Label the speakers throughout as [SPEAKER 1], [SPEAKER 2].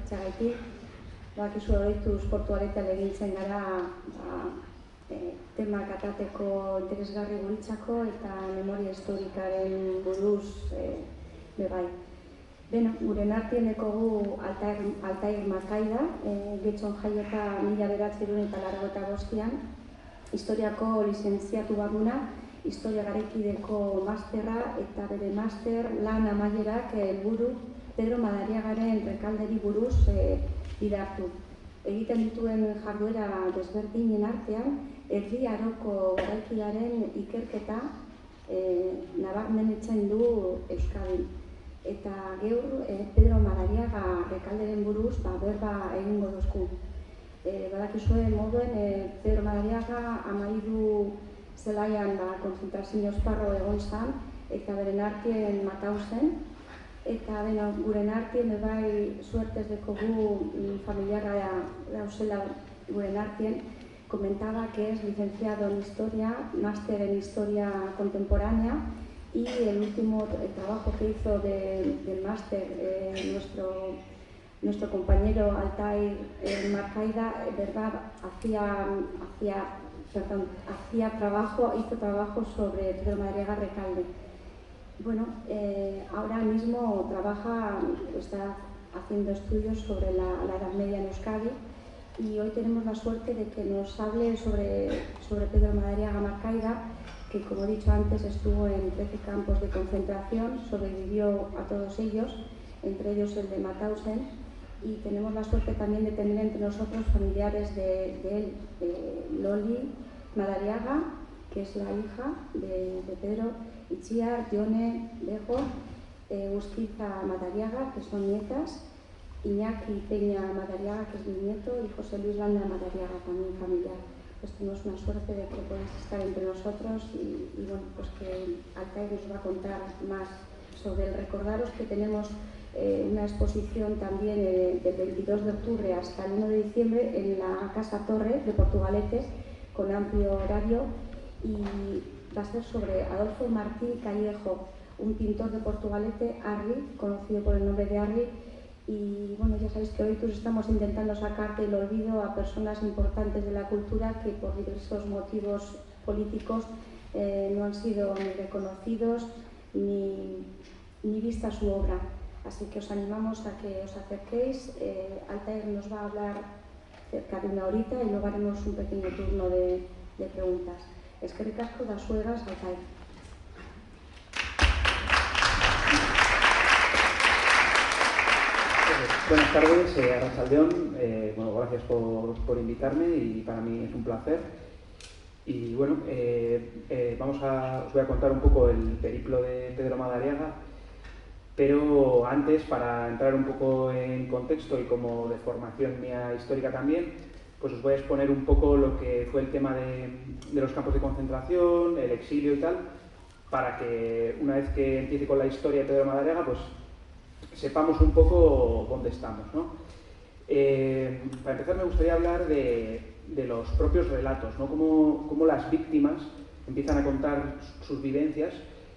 [SPEAKER 1] etortzeagaitik. Bakizu oroituz Portugalete legintzen gara temak atateko interesgarri guritzako eta memoria historikaren buruz bebai. Beno, gure nartien dekogu Altair Makaida, Getxon jaiota 1985an, historiako lizentziatu baguna, historia garaikideko masterra eta bere master lan amaierak helburu Pedro Madariagaren Rekalderi buruz idartu. Egiten dituen jarduera desberdinen artean, Erdi Aroko garaikidearen ikerketa nabarmentzen du Euskadin. Eta geur Pedro Madariaga Rekalderen buruz berba egingo duzku. Badakizue moduen Pedro Madariaga 13 zelaian konzentrazio esparro egon zan eta beren artien matau zen. Eta guren artien bai suertez dekogu familiarra dauzela guren artien. Comentaba que es licenciado en Historia, máster en Historia Contemporánea y el último trabajo que hizo del máster nuestro compañero Altair Makaida, verdad, hizo trabajo sobre Pedro Madariaga Recalde. Bueno, ahora mismo está haciendo estudios sobre la Edad Media en Euskadi y hoy tenemos la suerte de que nos hable sobre Pedro Madariaga Makaida, que como he dicho antes estuvo en 13 campos de concentración, sobrevivió a todos ellos, entre ellos el de Mauthausen, y tenemos la suerte también de tener entre nosotros familiares de él, Loli Madariaga, que es la hija de Pedro, Itziar, Jone, Bejo, Uzquiza Madariaga, que son nietas, Iñaki Peña Madariaga, que es mi nieto, y José Luis Landa Madariaga, también familiar. Pues tenemos una suerte de que podéis estar entre nosotros y bueno, pues que Altair nos va a contar más sobre el. Recordaros que tenemos una exposición también del 22 de octubre hasta el 1 de diciembre en la Casa Torre de Portugalete, con amplio horario, y va a ser sobre Adolfo Martín Callejo, un pintor de Portugalete, Arri, conocido por el nombre de Arri. Y bueno, ya sabéis que hoy estamos intentando sacar del olvido a personas importantes de la cultura que por diversos motivos políticos no han sido ni reconocidos ni vista su obra. Así que os animamos a que os acerquéis. Altair nos va a hablar cerca de una horita y luego haremos un pequeño turno de preguntas. Eskerrik asko da zuegaz, Altair.
[SPEAKER 2] Buenas tardes, Arratsaldeon. Bueno, gracias por invitarme y para mí es un placer. Y bueno, os voy a contar un poco el periplo de Pedro Madariaga, pero antes, para entrar un poco en contexto y como de formación mía histórica también, pues os voy a exponer un poco lo que fue el tema de los campos de concentración, el exilio y tal, para que una vez que empiece con la historia de Pedro Madariaga, pues sepamos un poco dónde estamos, ¿no? Para empezar me gustaría hablar de los propios relatos, ¿no? Cómo las víctimas empiezan a contar sus vivencias,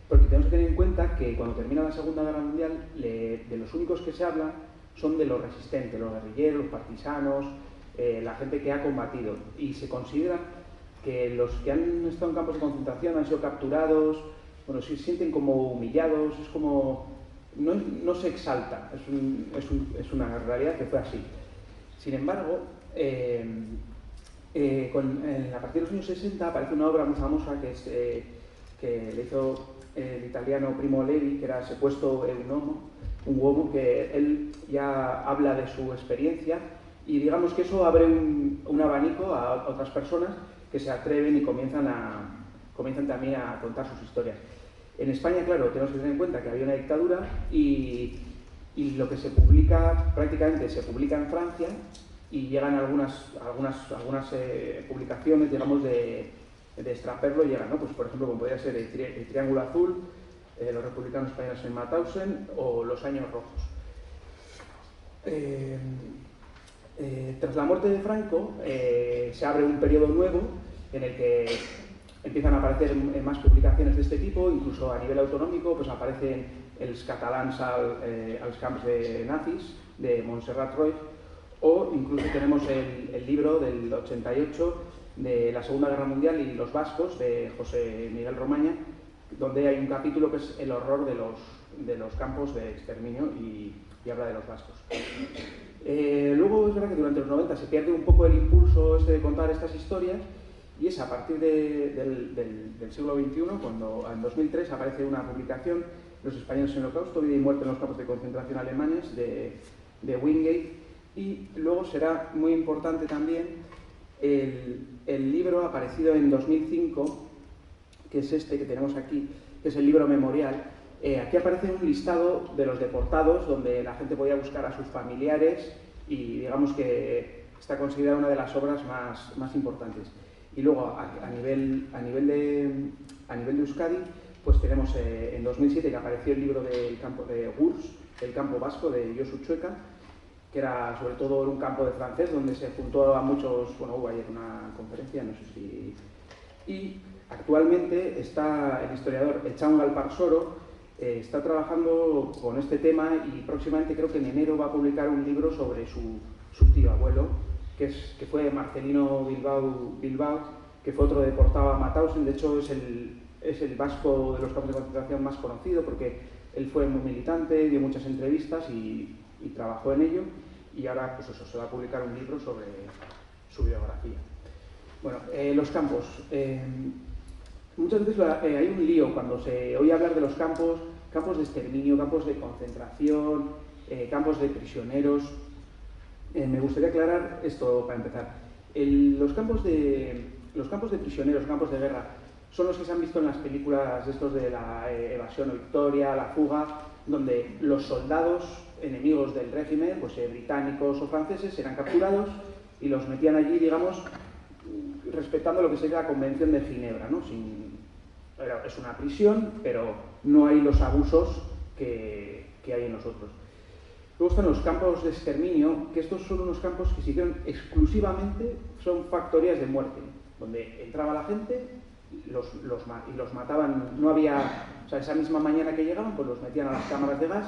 [SPEAKER 2] porque tenemos que tener en cuenta que cuando termina la Segunda Guerra Mundial, de los únicos que se habla son de los resistentes, los guerrilleros, los partisanos, la gente que ha combatido, y se considera que los que han estado en campos de concentración han sido capturados, bueno, se sienten como humillados, es como... No se exalta, es una realidad que fue así. Sin embargo, a partir de los años 60 aparece una obra muy famosa que le hizo el italiano Primo Levi, que era Secuestro un uomo, que él ya habla de su experiencia y digamos que eso abre un abanico a otras personas que se atreven y comienzan también a contar sus historias. En España, claro, tenemos que tener en cuenta que había una dictadura y lo que se publica, prácticamente se publica en Francia, y llegan algunas publicaciones, digamos, de extraperlo, llegan, ¿no? Pues por ejemplo, como podría ser el Triángulo Azul, los republicanos españoles en Mauthausen o los Años Rojos. Tras la muerte de Franco, se abre un periodo nuevo en el que empiezan a aparecer más publicaciones de este tipo, incluso a nivel autonómico, pues aparecen Els catalans als camps de nazis, de Montserrat Roig, o incluso tenemos el libro del 88 de la Segunda Guerra Mundial y los vascos, de José Miguel Romaña, donde hay un capítulo que es el horror de los campos de exterminio y habla de los vascos. Luego es verdad que durante los 90 se pierde un poco el impulso de contar estas historias, y es a partir del siglo XXI cuando en 2003 aparece una publicación, Los españoles en el Holocausto, vida y muerte en los campos de concentración alemanes, de Wingate. Y luego será muy importante también el libro aparecido en 2005, que es este que tenemos aquí, que es el libro memorial. Aquí aparece un listado de los deportados, donde la gente podía buscar a sus familiares, y digamos que está considerada una de las obras más importantes. Y luego, a nivel de Euskadi, pues tenemos en 2007 que apareció el libro del campo de Gurs, el campo vasco, de Josu Chueca, que era sobre todo un campo de francés, donde se juntó a muchos, bueno, hubo ayer una conferencia, no sé si... Y actualmente está el historiador Etxaun Galparsoro, está trabajando con este tema, y próximamente, creo que en enero, va a publicar un libro sobre su tío abuelo, que fue Marcelino Bilbao, que fue otro deportado a Mauthausen. De hecho es el vasco de los campos de concentración más conocido, porque él fue muy militante, dio muchas entrevistas y trabajó en ello, y ahora pues eso, se va a publicar un libro sobre su biografía. Bueno, los campos. Muchas veces hay un lío cuando se oye hablar de los campos de exterminio, campos de concentración, campos de prisioneros. Me gustaría aclarar esto para empezar. Los campos de prisioneros, campos de guerra, son los que se han visto en las películas de la evasión o victoria, la fuga, donde los soldados enemigos del régimen, pues británicos o franceses, eran capturados y los metían allí, digamos, respetando lo que sería la Convención de Ginebra, ¿no? Es una prisión, pero no hay los abusos que hay en los otros. Luego están los campos de exterminio, que estos son unos campos que se hicieron exclusivamente, son factorías de muerte, donde entraba la gente y los mataban. No había, o sea, esa misma mañana que llegaban, pues los metían a las cámaras de gas,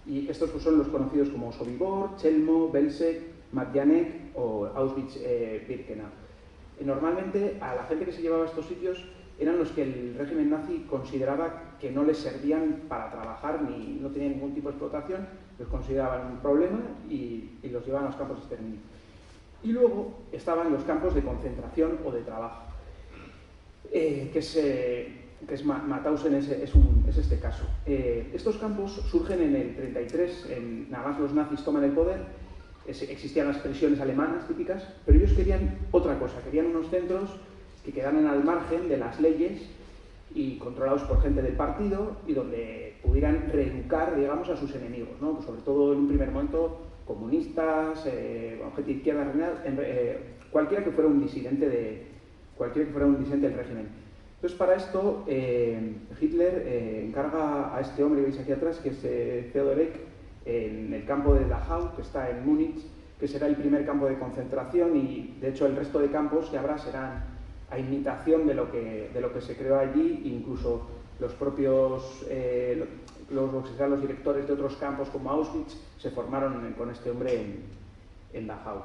[SPEAKER 2] y estos pues son los conocidos como Sobibor, Chelmo, Belzec, Majdanek o Auschwitz-Birkenau. Normalmente a la gente que se llevaba a estos sitios eran los que el régimen nazi consideraba que no les servían para trabajar, ni no tenían ningún tipo de explotación, los consideraban un problema y los llevaban a los campos de exterminio. Y luego estaban los campos de concentración o de trabajo, que es Mauthausen, es este caso. Estos campos surgen en el 33, nada más los nazis toman el poder. Existían las prisiones alemanas típicas, pero ellos querían otra cosa, querían unos centros que quedaran al margen de las leyes y controlados por gente del partido, y donde pudieran reeducar, digamos, a sus enemigos, ¿no? Pues sobre todo en un primer momento comunistas, gente de izquierda, cualquiera que fuera un disidente del régimen. Entonces, para esto Hitler encarga a este hombre que veis aquí atrás, que es Theodor Eck, en el campo de Dachau, que está en Múnich, que será el primer campo de concentración, y de hecho el resto de campos que habrá serán a imitación de lo que se creó allí. Incluso los propios los directores de otros campos como Auschwitz se formaron con este hombre en Dachau.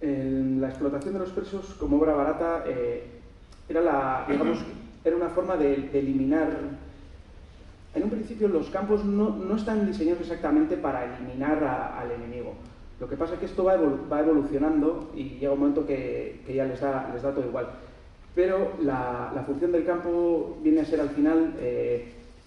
[SPEAKER 2] La explotación de los presos como obra barata era una forma de eliminar. En un principio los campos no están diseñados exactamente para eliminar al enemigo. Lo que pasa es que esto va evolucionando y llega un momento que ya les da todo igual. Pero la función del campo viene a ser al final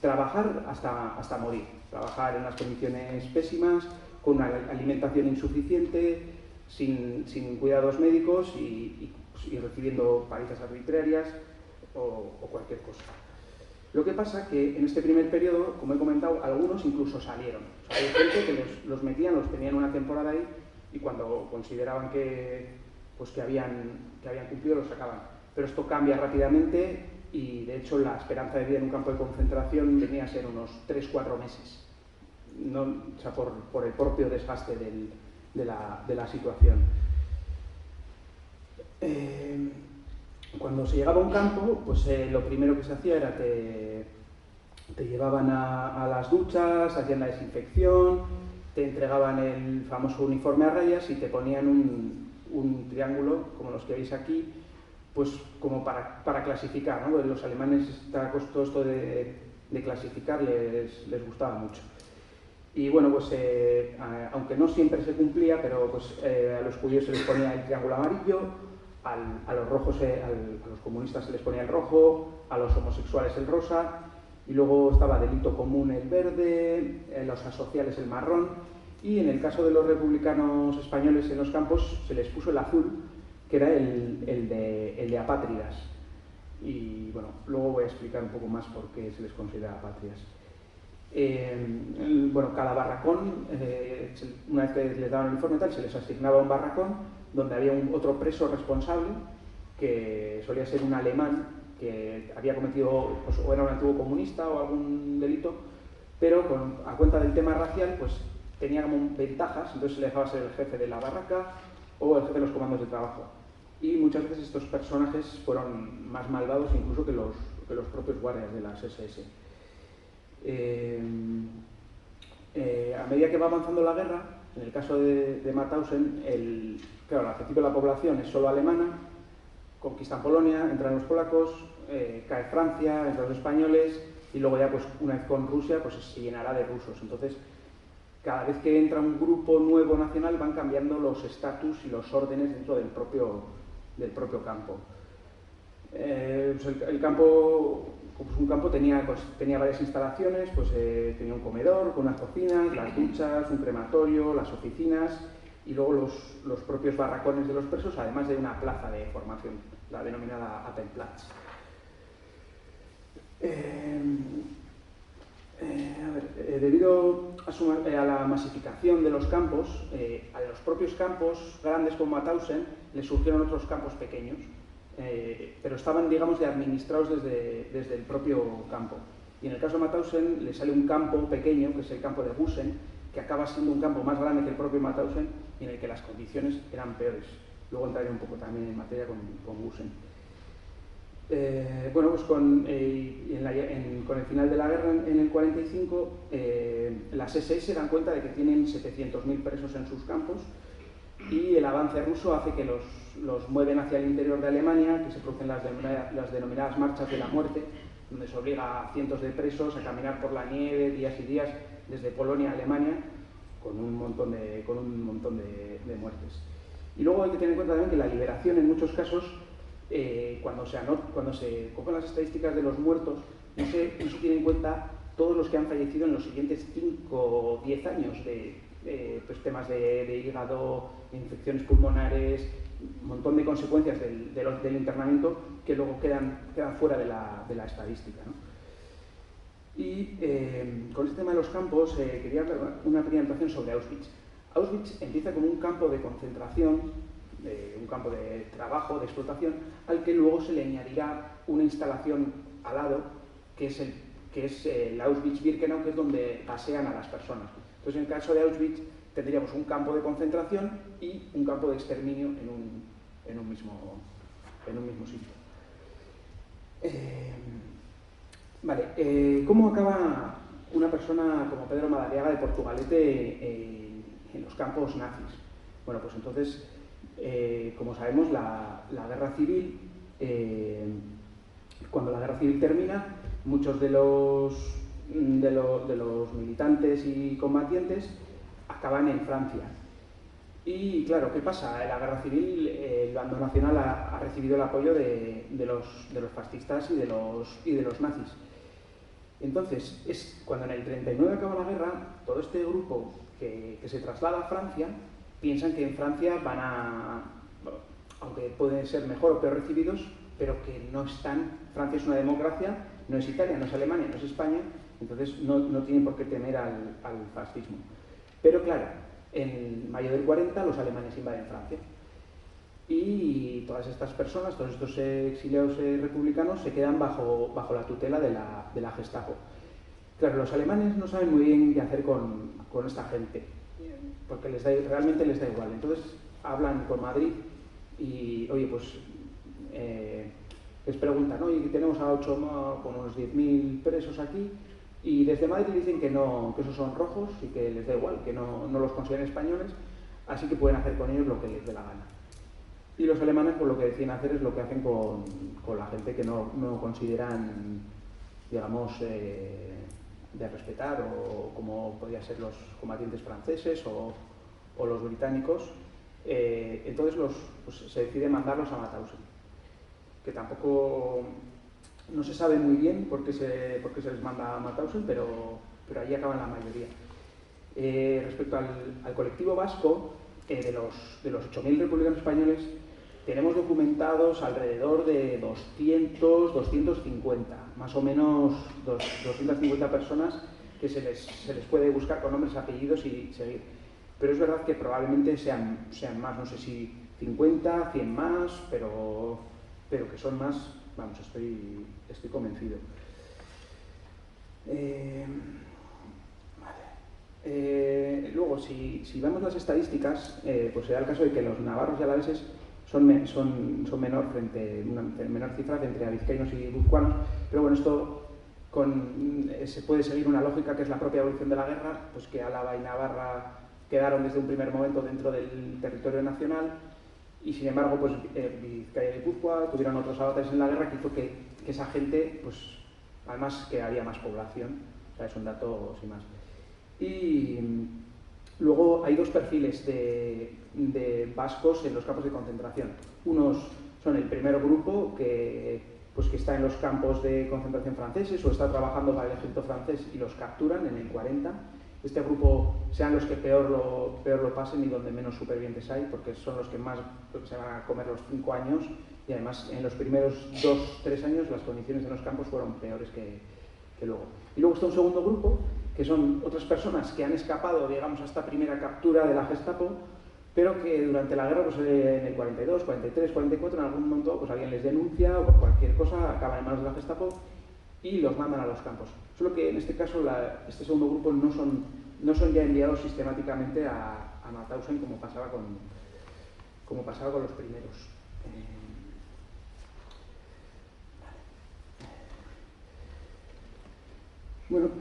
[SPEAKER 2] trabajar hasta morir. Trabajar en las condiciones pésimas, con una alimentación insuficiente, sin cuidados médicos y recibiendo palizas arbitrarias o cualquier cosa. Lo que pasa que en este primer periodo, como he comentado, algunos incluso salieron. O sea, hay gente que los metían, los tenían una temporada ahí, y cuando consideraban que habían cumplido, los sacaban. Pero esto cambia rápidamente, y de hecho la esperanza de vida en un campo de concentración venía a ser unos 3-4 meses. O sea, por el propio desgaste de la situación. cuando se llegaba a un campo, pues lo primero que se hacía era te llevaban a las duchas, hacían la desinfección, te entregaban el famoso uniforme a rayas y te ponían un triángulo, como los que veis aquí, pues como para clasificar, ¿no? Los alemanes, todo esto de clasificar les gustaba mucho. Y bueno, pues aunque no siempre se cumplía, pero pues a los judíos se les ponía el triángulo amarillo, a los rojos, a los comunistas se les ponía el rojo, a los homosexuales el rosa, y luego estaba delito común el verde, los asociales el marrón, y en el caso de los republicanos españoles en los campos se les puso el azul, que era el de apátridas. Y bueno, luego voy a explicar un poco más por qué se les considera apátridas. Bueno, cada barracón, una vez que les daban el uniforme tal, se les asignaba un barracón donde había otro preso responsable, que solía ser un alemán que había cometido, pues, o era un antiguo comunista o algún delito, pero a cuenta del tema racial, pues tenía como ventajas, entonces se le dejaba ser el jefe de la barraca o el jefe de los comandos de trabajo. Y muchas veces estos personajes fueron más malvados incluso que los propios guardias de las SS. A medida que va avanzando la guerra, en el caso de Mauthausen, claro, al principio la población es solo alemana, conquistan Polonia, entran los polacos, cae Francia, entran los españoles, y luego ya, pues, una vez con Rusia, pues se llenará de rusos. Entonces, cada vez que entra un grupo nuevo nacional, van cambiando los estatus y los órdenes dentro del propio campo. Pues el campo, pues un campo tenía varias instalaciones, pues tenía un comedor con unas cocinas, las duchas, un crematorio, las oficinas y luego los propios barracones de los presos, además de una plaza de formación, la denominada Appelplatz. Debido a la masificación de los campos, a los propios campos grandes como Mauthausen les surgieron otros campos pequeños, pero estaban, digamos, administrados desde el propio campo. Y en el caso de Mauthausen le sale un campo pequeño, que es el campo de Gusen, que acaba siendo un campo más grande que el propio Mauthausen y en el que las condiciones eran peores. Luego entraré un poco también en materia con Gusen. Bueno, pues con el final de la guerra en el 45, las SS dan cuenta de que tienen 700.000 presos en sus campos y el avance ruso hace que los mueven hacia el interior de Alemania, que se producen las denominadas marchas de la muerte, donde se obliga a cientos de presos a caminar por la nieve días y días desde Polonia a Alemania con un montón de muertes. Y luego hay que tener en cuenta también que la liberación en muchos casos, cuando se cogen las estadísticas de los muertos, no se tiene en cuenta todos los que han fallecido en los siguientes 5 o 10 años pues temas de hígado, infecciones pulmonares, un montón de consecuencias del internamiento que luego quedan fuera de la estadística, ¿no? Y con este tema de los campos quería dar una pequeña anotación sobre Auschwitz. Auschwitz empieza como un campo de concentración, un campo de trabajo, de explotación, al que luego se le añadirá una instalación al lado, que es el Auschwitz-Birkenau, que es donde pasean a las personas. Entonces, en el caso de Auschwitz, tendríamos un campo de concentración y un campo de exterminio en un mismo sitio. ¿Cómo acaba una persona como Pedro Madariaga de Portugalete en los campos nazis? Bueno, pues entonces, como sabemos, la guerra civil, cuando la guerra civil termina, muchos de los militantes y combatientes acaban en Francia. Y claro, ¿qué pasa? En la guerra civil el bando nacional ha recibido el apoyo de los fascistas y de los nazis. Entonces, es cuando en el 39 acaba la guerra, todo este grupo que se traslada a Francia, piensan que en Francia aunque pueden ser mejor o peor recibidos, pero que no están. Francia es una democracia, no es Italia, no es Alemania, no es España, entonces no tienen por qué temer al fascismo. Pero claro, en mayo del 40 los alemanes invaden Francia y todas estas personas, todos estos exiliados republicanos se quedan bajo la tutela de la Gestapo. Claro, los alemanes no saben muy bien qué hacer con esta gente, porque realmente les da igual. Entonces hablan con Madrid y, oye, pues les preguntan, oye, tenemos a 8 con unos 10.000 presos aquí, y desde Madrid dicen que no, que esos son rojos y que les da igual, que no los consideran españoles, así que pueden hacer con ellos lo que les dé la gana. Y los alemanes, pues lo que deciden hacer es lo que hacen con la gente que no consideran, digamos, de respetar, o como podrían ser los combatientes franceses o los británicos. Entonces pues, se decide mandarlos a Mauthausen, que tampoco no se sabe muy bien por qué se les manda a Mauthausen, pero allí acaban la mayoría. Respecto al colectivo vasco, de los 8.000 republicanos españoles, tenemos documentados alrededor de 200, 250, más o menos 250 personas que se les puede buscar con nombres, apellidos y seguir. Pero es verdad que probablemente sean más, no sé si 50, 100 más, pero que son más, vamos, estoy convencido. Luego, si vemos las estadísticas, pues se da el caso de que los navarros y alaveses son menor cifra entre vizcaínos y guipuzcoanos, pero bueno, esto se puede seguir una lógica que es la propia evolución de la guerra, pues que Álava y Navarra quedaron desde un primer momento dentro del territorio nacional, y sin embargo, pues Vizcaya y Guipúzcoa tuvieron otros avatares en la guerra que hizo que esa gente, pues además que había más población, o sea, es un dato sin más. Y luego hay dos perfiles de vascos en los campos de concentración. Unos son el primer grupo que está en los campos de concentración franceses o está trabajando para el ejército francés y los capturan en el 40. Este grupo sean los que peor lo pasen y donde menos supervivientes hay, porque son los que más se van a comer los 5 años, y además en los primeros 2-3 años las condiciones en los campos fueron peores que luego. Y luego está un segundo grupo, que son otras personas que han escapado, digamos, a esta primera captura de la Gestapo, pero que durante la guerra, pues en el 42, 43, 44, en algún momento pues alguien les denuncia o por cualquier cosa acaban en manos de la Gestapo y los mandan a los campos. Solo que en este caso este segundo grupo no son ya enviados sistemáticamente a Mauthausen como pasaba con los primeros. Bueno, un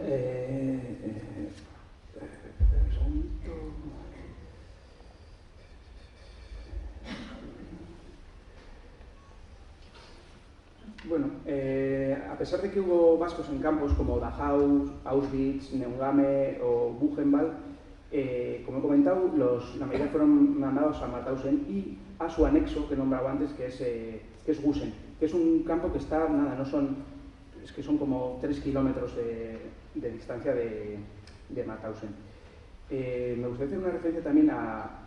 [SPEAKER 2] segundito. Bueno, a pesar de que hubo vascos en campos como Dachau, Auschwitz, Neuengamme o Buchenwald, como he comentado, la mayoría fueron mandados a Mauthausen y a su anexo que he nombrado antes, que es Gusen, que es un campo que está, es que son como 3 kilómetros de distancia de Mauthausen. Me gustaría hacer una referencia también a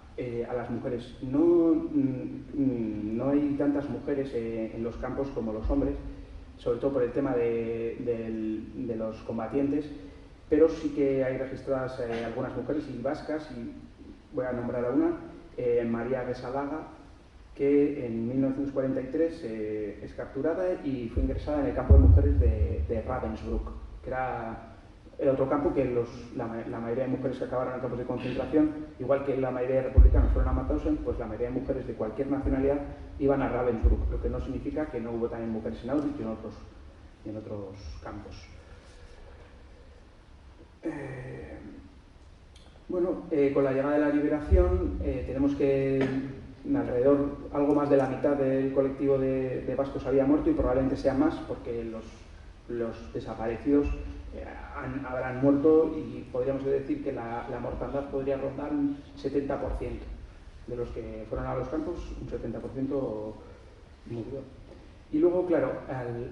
[SPEAKER 2] las mujeres. No hay tantas mujeres en los campos como los hombres, sobre todo por el tema de los combatientes, pero sí que hay registradas algunas mujeres y vascas, y voy a nombrar a una, María Gesalaga, que en 1943 es capturada y fue ingresada en el campo de mujeres de Ravensbrück, que era el otro campo que la mayoría de mujeres que acabaron en campos de concentración, igual que la mayoría de republicanos fueron a Mauthausen, pues la mayoría de mujeres de cualquier nacionalidad iban a Ravensbrück, lo que no significa que no hubo también mujeres en Auschwitz y en otros campos. Con la llegada de la liberación tenemos que alrededor algo más de la mitad del colectivo de vascos había muerto, y probablemente sea más porque los desaparecidos habrán muerto, y podríamos decir que la mortandad podría rondar un 70%. De los que fueron a los campos, un 70% murió. Y luego, claro,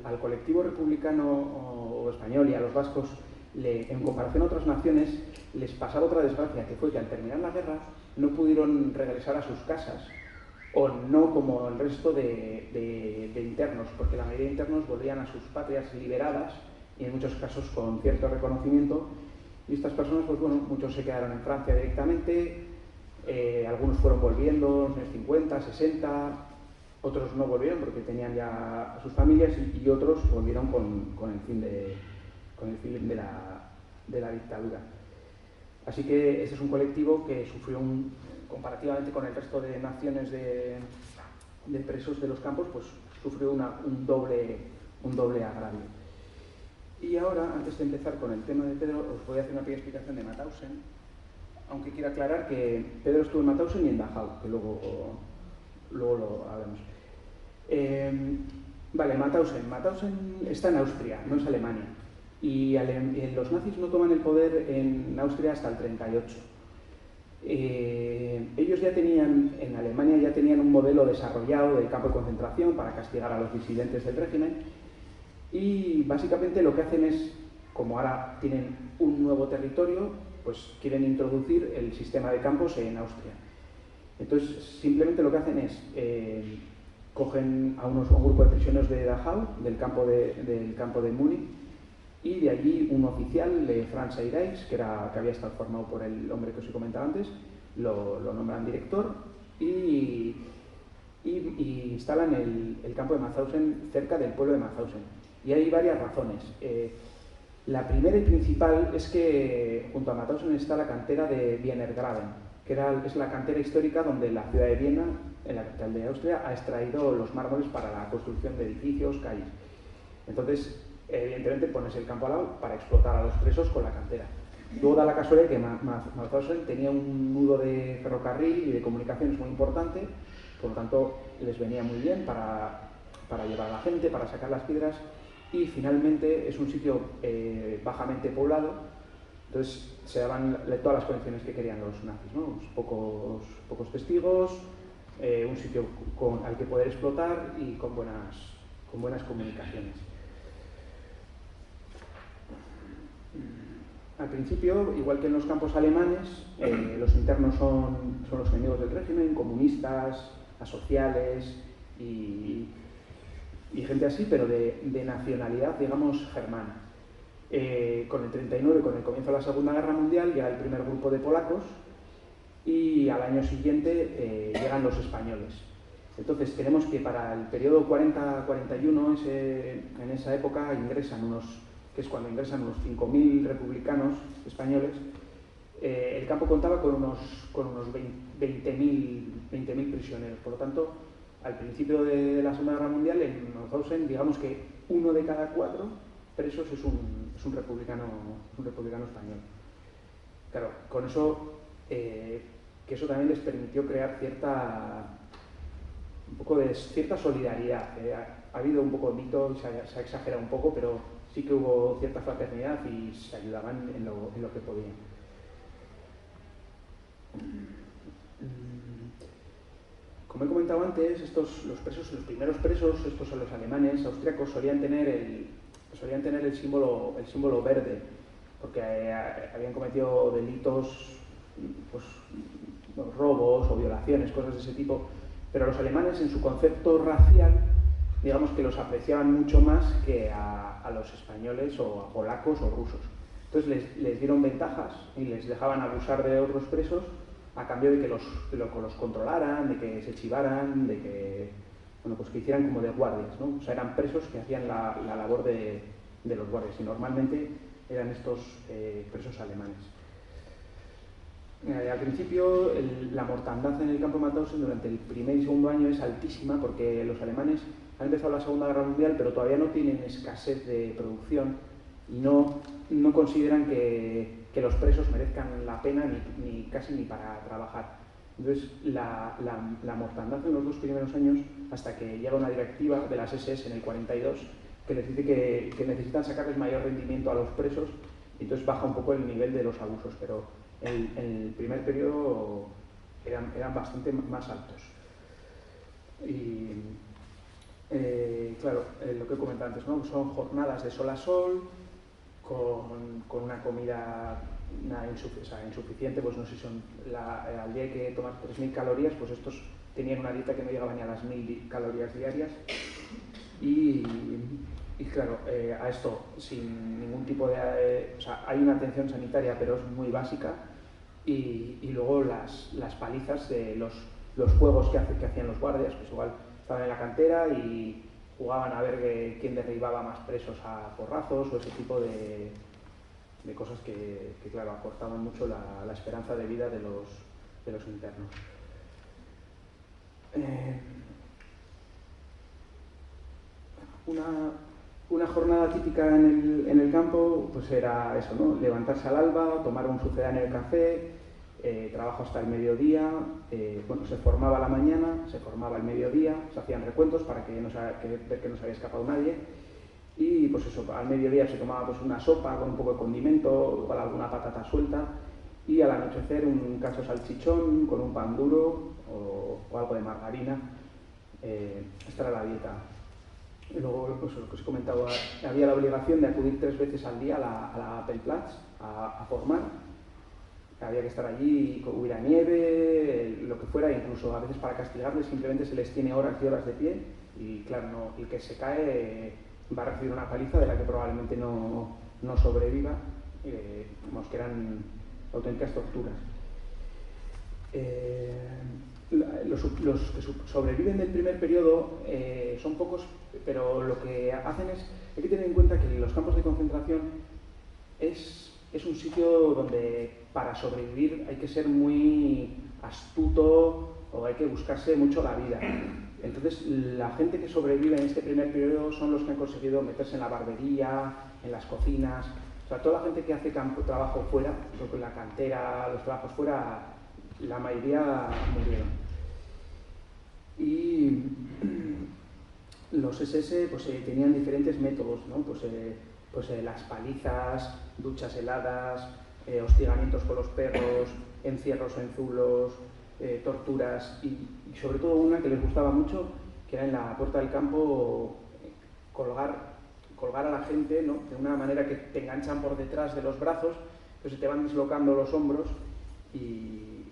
[SPEAKER 2] al colectivo republicano o español y a los vascos, en comparación a otras naciones, les pasaba otra desgracia, que fue que al terminar la guerra no pudieron regresar a sus casas, o no como el resto de internos, porque la mayoría de internos volvían a sus patrias liberadas y en muchos casos con cierto reconocimiento, y estas personas, pues bueno, muchos se quedaron en Francia directamente, algunos fueron volviendo en los años 50, 60, otros no volvieron porque tenían ya a sus familias, y otros volvieron con el fin de la dictadura. Así que este es un colectivo que sufrió comparativamente con el resto de naciones de presos de los campos, pues sufrió un doble agravio. Y ahora, antes de empezar con el tema de Pedro, os voy a hacer una pequeña explicación de Mauthausen, aunque quiero aclarar que Pedro estuvo en Mauthausen y en Dachau, que luego lo hablamos. Vale, Mauthausen está en Austria, no es Alemania. Y los nazis no toman el poder en Austria hasta el 38. Ellos ya tenían, en Alemania ya tenían un modelo desarrollado del campo de concentración para castigar a los disidentes del régimen, y básicamente lo que hacen es, como ahora tienen un nuevo territorio, pues quieren introducir el sistema de campos en Austria. Entonces, simplemente lo que hacen es, cogen a un grupo de prisioneros de Dachau, del campo de Múnich, y de allí un oficial de Franz Eyreis, que había estado formado por el hombre que os he comentado antes, lo nombran director y instalan el campo de Mauthausen cerca del pueblo de Mauthausen. Y hay varias razones. La primera y principal es que junto a Mauthausen está la cantera de Wienergraben, que es la cantera histórica donde la ciudad de Viena, en la capital de Austria, ha extraído los mármoles para la construcción de edificios, calles. Entonces, evidentemente pones el campo al lado para explotar a los presos con la cantera. Luego da la casualidad que Mauthausen tenía un nudo de ferrocarril y de comunicaciones muy importante, por lo tanto les venía muy bien para llevar a la gente, para sacar las piedras, y finalmente es un sitio bajamente poblado, entonces se daban todas las condiciones que querían los nazis, ¿no? Pocos testigos, un sitio al que poder explotar y con buenas comunicaciones. Al principio, igual que en los campos alemanes, los internos son los enemigos del régimen, comunistas, asociales y gente así, pero de nacionalidad, digamos, germana. Con el 39, con el comienzo de la Segunda Guerra Mundial, llega el primer grupo de polacos y al año siguiente llegan los españoles. Entonces tenemos que para el periodo 40-41, en esa época, que es cuando ingresan unos 5.000 republicanos españoles. El campo contaba con unos 20.000 prisioneros. Por lo tanto, al principio de la Segunda Guerra Mundial, en Mauthausen, digamos que 1 de cada 4 presos es un republicano español. Claro, con eso, que eso también les permitió crear cierta solidaridad. Ha habido un poco de mito, se ha exagerado un poco, pero sí que hubo cierta fraternidad y se ayudaban en lo que podían. Como he comentado antes, los primeros presos, estos son los alemanes, austríacos, solían tener el símbolo verde, porque habían cometido delitos, pues, robos o violaciones, cosas de ese tipo, pero los alemanes, en su concepto racial, digamos que los apreciaban mucho más que a los españoles o a polacos o rusos. Entonces les dieron ventajas y les dejaban abusar de otros presos a cambio de que los controlaran, de que se chivaran, de que hicieran como de guardias, ¿no? O sea, eran presos que hacían la labor de los guardias, y normalmente eran estos presos alemanes. Al principio, la mortandad en el campo de Mauthausen durante el primer y segundo año es altísima, porque los alemanes han empezado la Segunda Guerra Mundial, pero todavía no tienen escasez de producción y no consideran que los presos merezcan la pena casi ni para trabajar. Entonces, la mortandad en los 2 primeros años, hasta que llega una directiva de las SS en el 42, que les dice que necesitan sacarles mayor rendimiento a los presos, y entonces baja un poco el nivel de los abusos, pero en el primer periodo eran bastante más altos. Y claro, lo que he comentado antes, ¿no? Son jornadas de sol a sol, con una comida insuficiente, pues no sé si son al día hay que tomar 3.000 calorías, pues estos tenían una dieta que no llegaba ni a las 1.000 calorías diarias. Y claro, a esto sin ningún tipo de... hay una atención sanitaria, pero es muy básica, y luego las palizas de los juegos que hacían los guardias, pues igual estaban en la cantera y jugaban a ver quién derribaba más presos a porrazos, o ese tipo de cosas que claro, acortaban mucho la esperanza de vida de los internos. una jornada típica en el campo pues era eso, ¿no? Levantarse al alba, tomar un sucedáneo de café, trabajo hasta el mediodía, bueno, se formaba a la mañana, se formaba al mediodía, se hacían recuentos para ver que no se había escapado nadie, y pues eso, al mediodía se tomaba pues una sopa con un poco de condimento, igual alguna patata suelta, y al anochecer un caso salchichón con un pan duro o algo de margarina. Esta era la dieta. Y luego, pues lo que os he comentado, había la obligación de acudir 3 veces al día a la Appelplatz a formar. Había que estar allí, hubiera nieve, lo que fuera, incluso a veces para castigarles simplemente se les tiene horas y horas de pie, y claro, no, el que se cae va a recibir una paliza de la que probablemente no sobreviva, vamos, que eran auténticas torturas. Los que sobreviven del primer periodo son pocos, pero lo que hacen hay que tener en cuenta que los campos de concentración es un sitio donde para sobrevivir hay que ser muy astuto o hay que buscarse mucho la vida. Entonces, la gente que sobrevive en este primer periodo son los que han conseguido meterse en la barbería, en las cocinas. O sea, toda la gente que hace trabajo fuera, en la cantera, los trabajos fuera, la mayoría murieron. Y los SS pues, tenían diferentes métodos, ¿no? Las palizas, duchas heladas, hostigamientos con los perros, encierros en zulos, torturas y sobre todo una que les gustaba mucho, que era en la puerta del campo colgar a la gente, ¿no? De una manera que te enganchan por detrás de los brazos, entonces te van dislocando los hombros y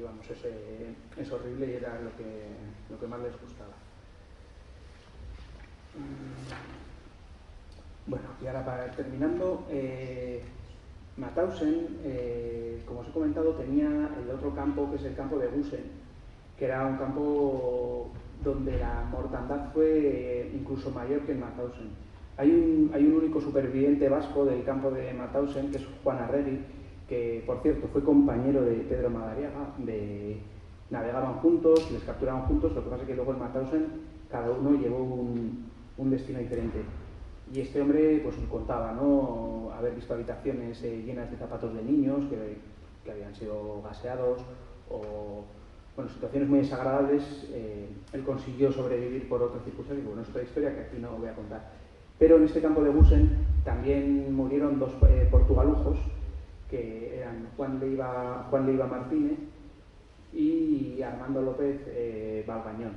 [SPEAKER 2] vamos, es horrible y era lo que más les gustaba. Bueno, y ahora para ir terminando, Mauthausen, como os he comentado, tenía el otro campo, que es el campo de Gusen, que era un campo donde la mortandad fue incluso mayor que en Mauthausen. Hay un único superviviente vasco del campo de Mauthausen, que es Juan Arregui, que, por cierto, fue compañero de Pedro Madariaga, navegaban juntos, les capturaban juntos, lo que pasa es que luego en Mauthausen cada uno llevó un destino diferente. Y este hombre pues contaba, ¿no?, haber visto habitaciones llenas de zapatos de niños que habían sido gaseados, o bueno, situaciones muy desagradables. Él consiguió sobrevivir por otras circunstancias, bueno, es otra historia que aquí no voy a contar. Pero en este campo de Gusen también murieron 2 portugalujos, que eran Juan Leiva Martínez y Armando López Valgañón,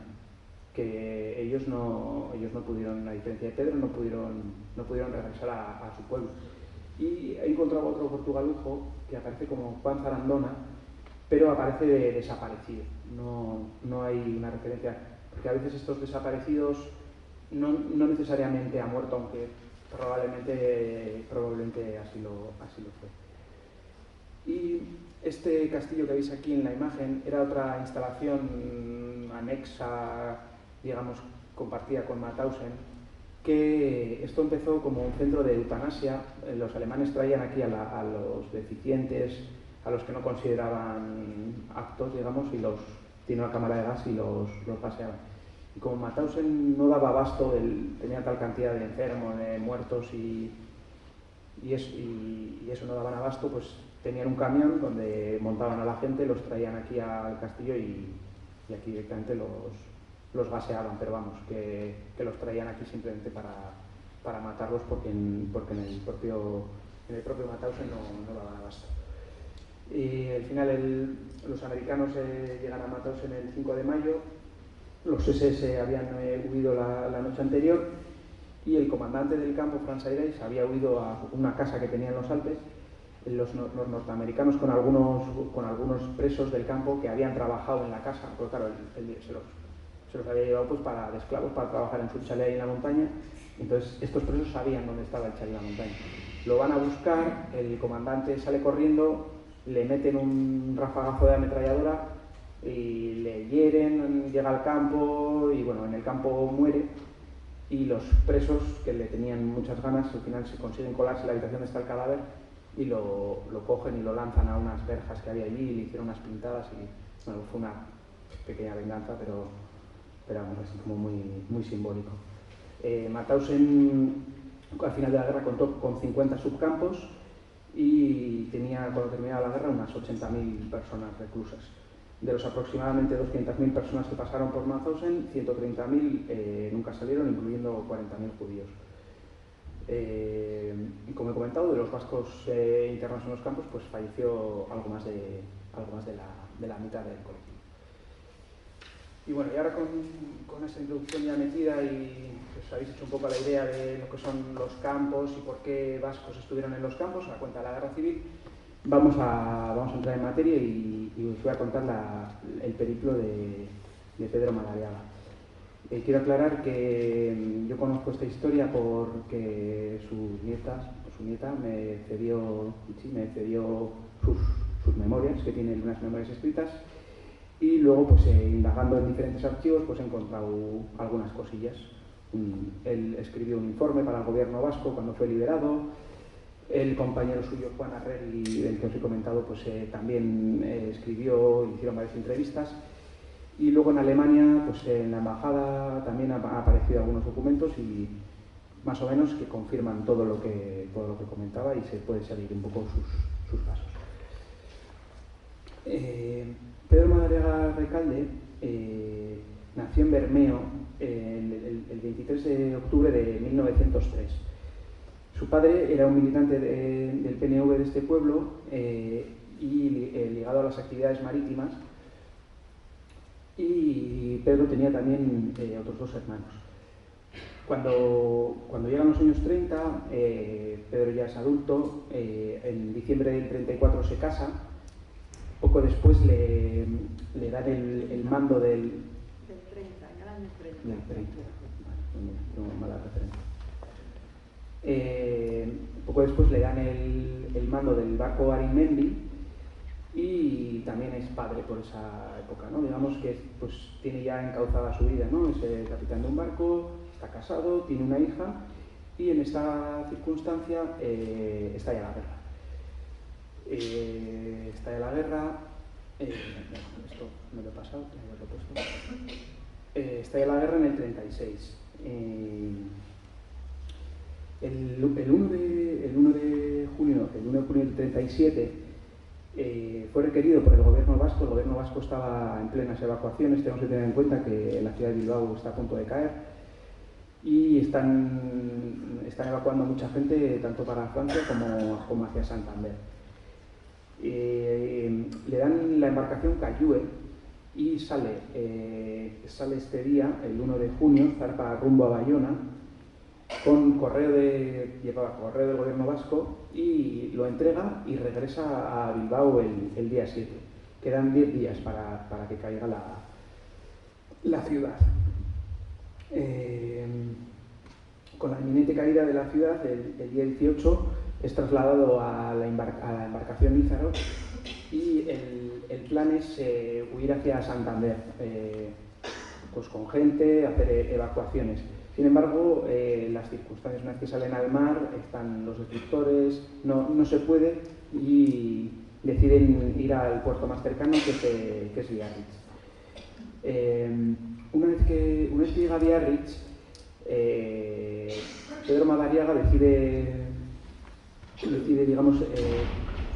[SPEAKER 2] que ellos no pudieron, a diferencia de Pedro, no pudieron regresar a su pueblo. Y he encontrado otro portugalujo que aparece como Juan Zarandona, pero aparece desaparecido. No hay una referencia, porque a veces estos desaparecidos no necesariamente ha muerto, aunque probablemente así lo fue. Y este castillo que veis aquí en la imagen era otra instalación anexa, digamos, compartida con Mauthausen, que esto empezó como un centro de eutanasia. Los alemanes traían aquí a los deficientes, a los que no consideraban aptos, digamos, y los tenían una cámara de gas y los gaseaban. Y como Mauthausen no daba abasto, tenía tal cantidad de enfermos, de muertos y eso no daban abasto, pues tenían un camión donde montaban a la gente, los traían aquí al castillo y aquí directamente los gaseaban, pero vamos, que los traían aquí simplemente para matarlos porque en el propio Mauthausen no daban abasto. Y al final los americanos llegan a Mauthausen el 5 de mayo, los SS habían huido la noche anterior y el comandante del campo, Franz Ayres, había huido a una casa que tenía en los Alpes. Los norteamericanos con algunos presos del campo que habían trabajado en la casa, porque claro, él se los había llevado pues de esclavos para trabajar en su chalet ahí en la montaña. Entonces estos presos sabían dónde estaba el chalet en la montaña. Lo van a buscar, el comandante sale corriendo, le meten un rafagazo de ametralladora y le hieren, llega al campo y bueno, en el campo muere. Y los presos, que le tenían muchas ganas, al final se consiguen colarse en la habitación donde está el cadáver y lo cogen y lo lanzan a unas verjas que había allí y le hicieron unas pintadas y bueno, fue una pequeña venganza, pero vamos, así como muy, muy simbólico. Mauthausen al final de la guerra contó con 50 subcampos y tenía, cuando terminaba la guerra, unas 80.000 personas reclusas. De los aproximadamente 200.000 personas que pasaron por Mauthausen, 130.000 nunca salieron, incluyendo 40.000 judíos. Y como he comentado, de los vascos internos en los campos, pues falleció algo más de la mitad del colectivo. Y bueno, y ahora con esta introducción ya metida y os habéis hecho un poco la idea de lo que son los campos y por qué vascos estuvieron en los campos a cuenta de la guerra civil, vamos a entrar en materia y os voy a contar el periplo de Pedro Madariaga. Quiero aclarar que yo conozco esta historia porque su nieta me cedió sus memorias, que tiene unas memorias escritas, y luego pues indagando en diferentes archivos pues he encontrado algunas cosillas. Él escribió un informe para el gobierno vasco cuando fue liberado. El compañero suyo, Juan Arregui, del que os he comentado, pues también escribió, hicieron varias entrevistas. Y luego en Alemania, pues en la embajada también han aparecido algunos documentos y más o menos que confirman todo lo que comentaba y se puede seguir un poco sus pasos. Pedro Madariaga Recalde nació en Bermeo el 23 de octubre de 1903. Su padre era un militante del PNV de este pueblo y ligado a las actividades marítimas. Y Pedro tenía también otros dos hermanos. Cuando llegan los años 30, Pedro ya es adulto, en diciembre del 34 se casa, poco después le dan el mando del
[SPEAKER 3] 30, en el año 30.
[SPEAKER 2] Del 30, vale, tengo mala referencia. Poco después le dan el mando del barco Arizmendi y también es padre por esa época, ¿no? Digamos que pues tiene ya encauzada su vida, ¿no? Es el capitán de un barco, está casado, tiene una hija y en esta circunstancia estalla la guerra. Estalla la guerra, esto me lo he pasado, tengo que haberlo puesto. Estalla la guerra en el 36. El 1 de junio del 37 fue requerido por el gobierno vasco. El gobierno vasco estaba en plenas evacuaciones. Tenemos que tener en cuenta que la ciudad de Bilbao está a punto de caer y están evacuando mucha gente tanto para Francia como hacia Santander. Le dan la embarcación Cayue y sale este día, el 1 de junio, zarpa rumbo a Bayona con llevaba correo del gobierno vasco y lo entrega y regresa a Bilbao el día 7. Quedan 10 días para que caiga la ciudad. Con la inminente caída de la ciudad, el día 18 es trasladado a la embarcación Ízaro y el plan es huir hacia Santander, pues con gente, hacer evacuaciones. Sin embargo, las circunstancias, una vez que salen al mar, están los destructores, no se puede y deciden ir al puerto más cercano, que es Biarritz. Una vez que llega a Biarritz, Pedro Madariaga decide digamos,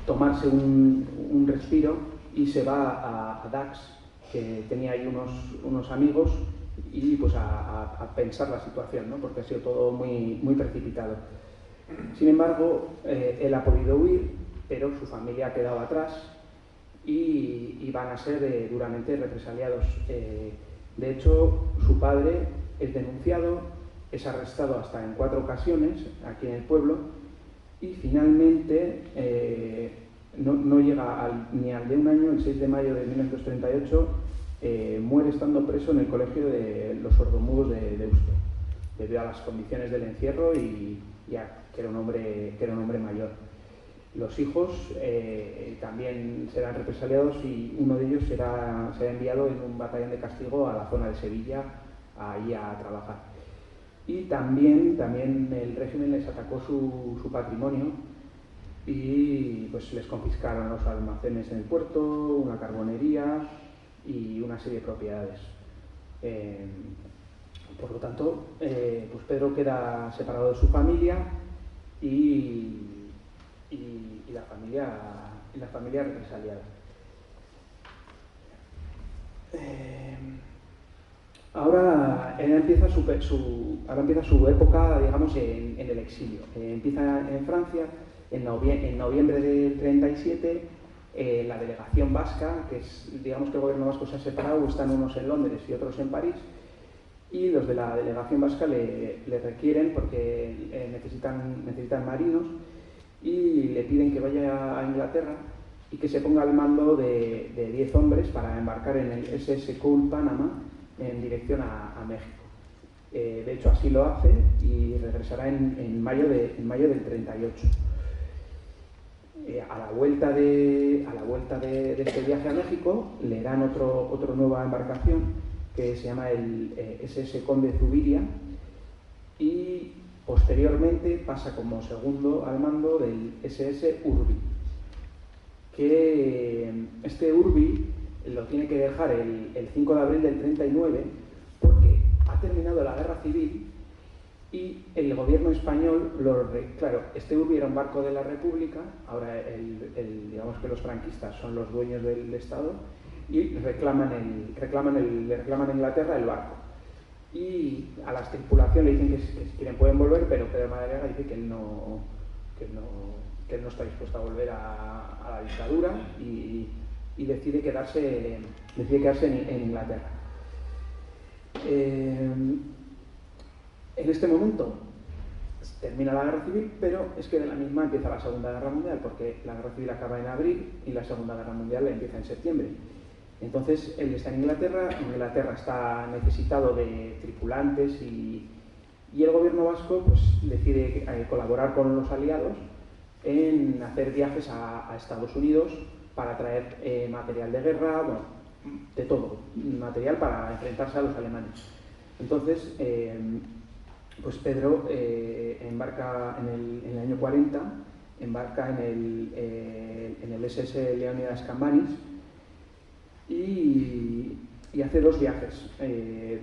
[SPEAKER 2] tomarse un respiro y se va a Dax, que tenía ahí unos amigos, y pues a pensar la situación, ¿no? Porque ha sido todo muy, muy precipitado. Sin embargo, él ha podido huir, pero su familia ha quedado atrás y van a ser duramente represaliados. De hecho, su padre es denunciado, es arrestado hasta en 4 ocasiones aquí en el pueblo y finalmente no llega ni al de un año, el 6 de mayo de 1938, muere estando preso en el colegio de los sordomudos de Deusto, debido a las condiciones del encierro y ya que era un hombre mayor. Los hijos también serán represaliados y uno de ellos será enviado en un batallón de castigo a la zona de Sevilla, ahí a trabajar. Y también el régimen les atacó su patrimonio y pues les confiscaron los almacenes en el puerto, una carbonería y una serie de propiedades. Por lo tanto, pues Pedro queda separado de su familia y la familia represaliada. Ahora empieza su época, digamos, en el exilio. Empieza en Francia, en noviembre del 37, la delegación vasca, que es, digamos que el gobierno vasco se ha separado, están unos en Londres y otros en París, y los de la delegación vasca le requieren porque necesitan marinos y le piden que vaya a Inglaterra y que se ponga al mando de 10 hombres para embarcar en el SS Cool Panama en dirección a México. De hecho, así lo hace y regresará en mayo del 38. A la vuelta de este viaje a México le dan otra nueva embarcación que se llama el SS Conde Zuviria, y posteriormente pasa como segundo al mando del SS Urbi, que este Urbi lo tiene que dejar el 5 de abril del 39 porque ha terminado la guerra civil y el gobierno español claro, este Urbi era un barco de la República, ahora digamos que los franquistas son los dueños del Estado y le reclaman a Inglaterra el barco. Y a la tripulación le dicen que si quieren pueden volver, pero Pedro Madariaga dice que él no está dispuesto a volver a la dictadura y decide quedarse en Inglaterra. En este momento termina la guerra civil, pero es que de la misma empieza la Segunda Guerra Mundial, porque la guerra civil acaba en abril y la Segunda Guerra Mundial empieza en septiembre. Entonces él está en Inglaterra está necesitado de tripulantes y el gobierno vasco pues decide colaborar con los aliados en hacer viajes a Estados Unidos para traer material de guerra, bueno, de todo, material para enfrentarse a los alemanes. Entonces, pues Pedro embarca en el año 40, embarca en el SS Leónidas Cambanis y hace 2 viajes.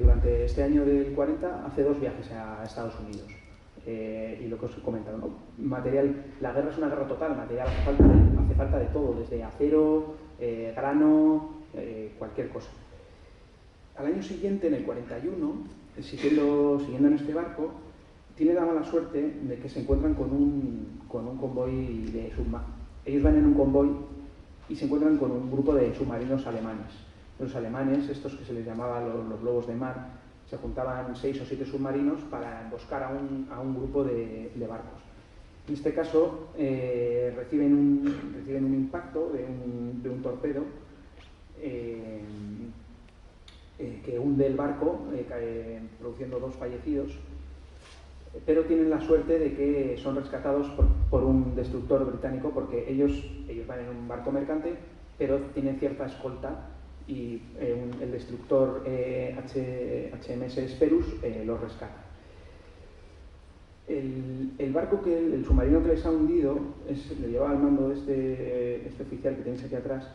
[SPEAKER 2] Durante este año del 40 hace 2 viajes a Estados Unidos. Y lo que os he comentado, ¿no? Material, la guerra es una guerra total, material hace falta de todo, desde acero, grano, cualquier cosa. Al año siguiente, en el 41, siguiendo en este barco, tiene la mala suerte de que se encuentran con un convoy de submarinos. Ellos van en un convoy y se encuentran con un grupo de submarinos alemanes. Los alemanes, estos que se les llamaba los lobos de mar, se juntaban 6 o 7 submarinos para emboscar a un grupo de barcos. En este caso, reciben un impacto de un torpedo que hunde el barco, produciendo 2 fallecidos, pero tienen la suerte de que son rescatados por un destructor británico, porque ellos van en un barco mercante, pero tienen cierta escolta y el destructor HMS Sperus los rescata. El barco el submarino que les ha hundido le lleva al mando de este oficial que tenéis aquí atrás,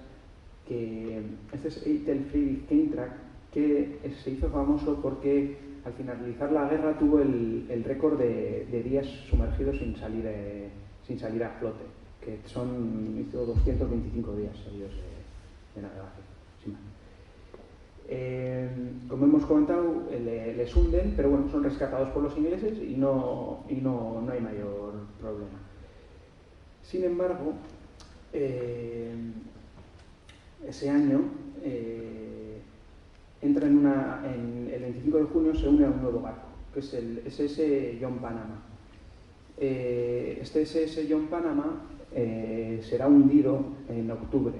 [SPEAKER 2] que este es Eitel Friedrich Keintrack, que se hizo famoso porque al finalizar la guerra tuvo el récord de días sumergidos sin salir a flote, que hizo 225 días seguidos de navegación. Como hemos comentado, les hunden, pero bueno, son rescatados por los ingleses y no hay mayor problema. Sin embargo, ese año entra el 25 de junio se une a un nuevo barco, que es el SS John Panama. Este SS John Panama será hundido en octubre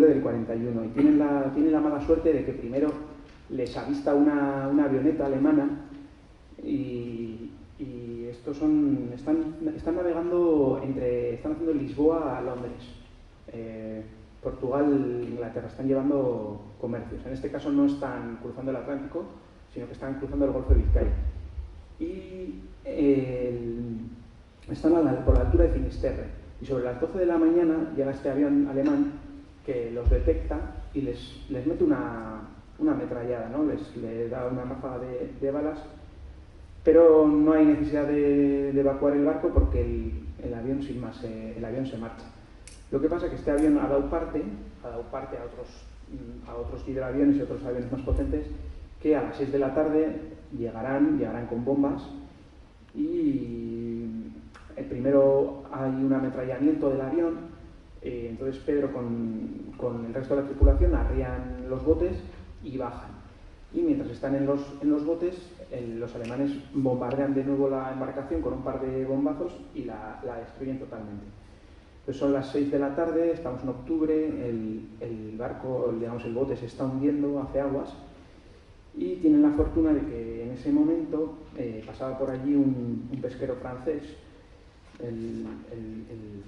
[SPEAKER 2] del 41, y tienen la mala suerte de que primero les avista una avioneta alemana y estos están navegando están haciendo Lisboa a Londres, Portugal, Inglaterra, están llevando comercios. En este caso no están cruzando el Atlántico, sino que están cruzando el Golfo de Vizcaya. Y están por la altura de Finisterre. Y sobre las 12 de la mañana llega este avión alemán que los detecta y les mete una una ametrallada, ¿no? Les da una ráfaga de balas, pero no hay necesidad de evacuar el barco porque el avión sin más, el avión se marcha. Lo que pasa es que este avión ha dado parte a otros hidroaviones y otros aviones más potentes que a las 6 de la tarde llegarán con bombas, y primero hay un ametrallamiento del avión. Entonces Pedro con el resto de la tripulación arrían los botes y bajan. Y mientras están en los botes, los alemanes bombardean de nuevo la embarcación con un par de bombazos y la destruyen totalmente. Entonces son las 6 de la tarde, estamos en octubre, el barco, digamos el bote se está hundiendo, hace aguas, y tienen la fortuna de que en ese momento pasaba por allí un pesquero francés, el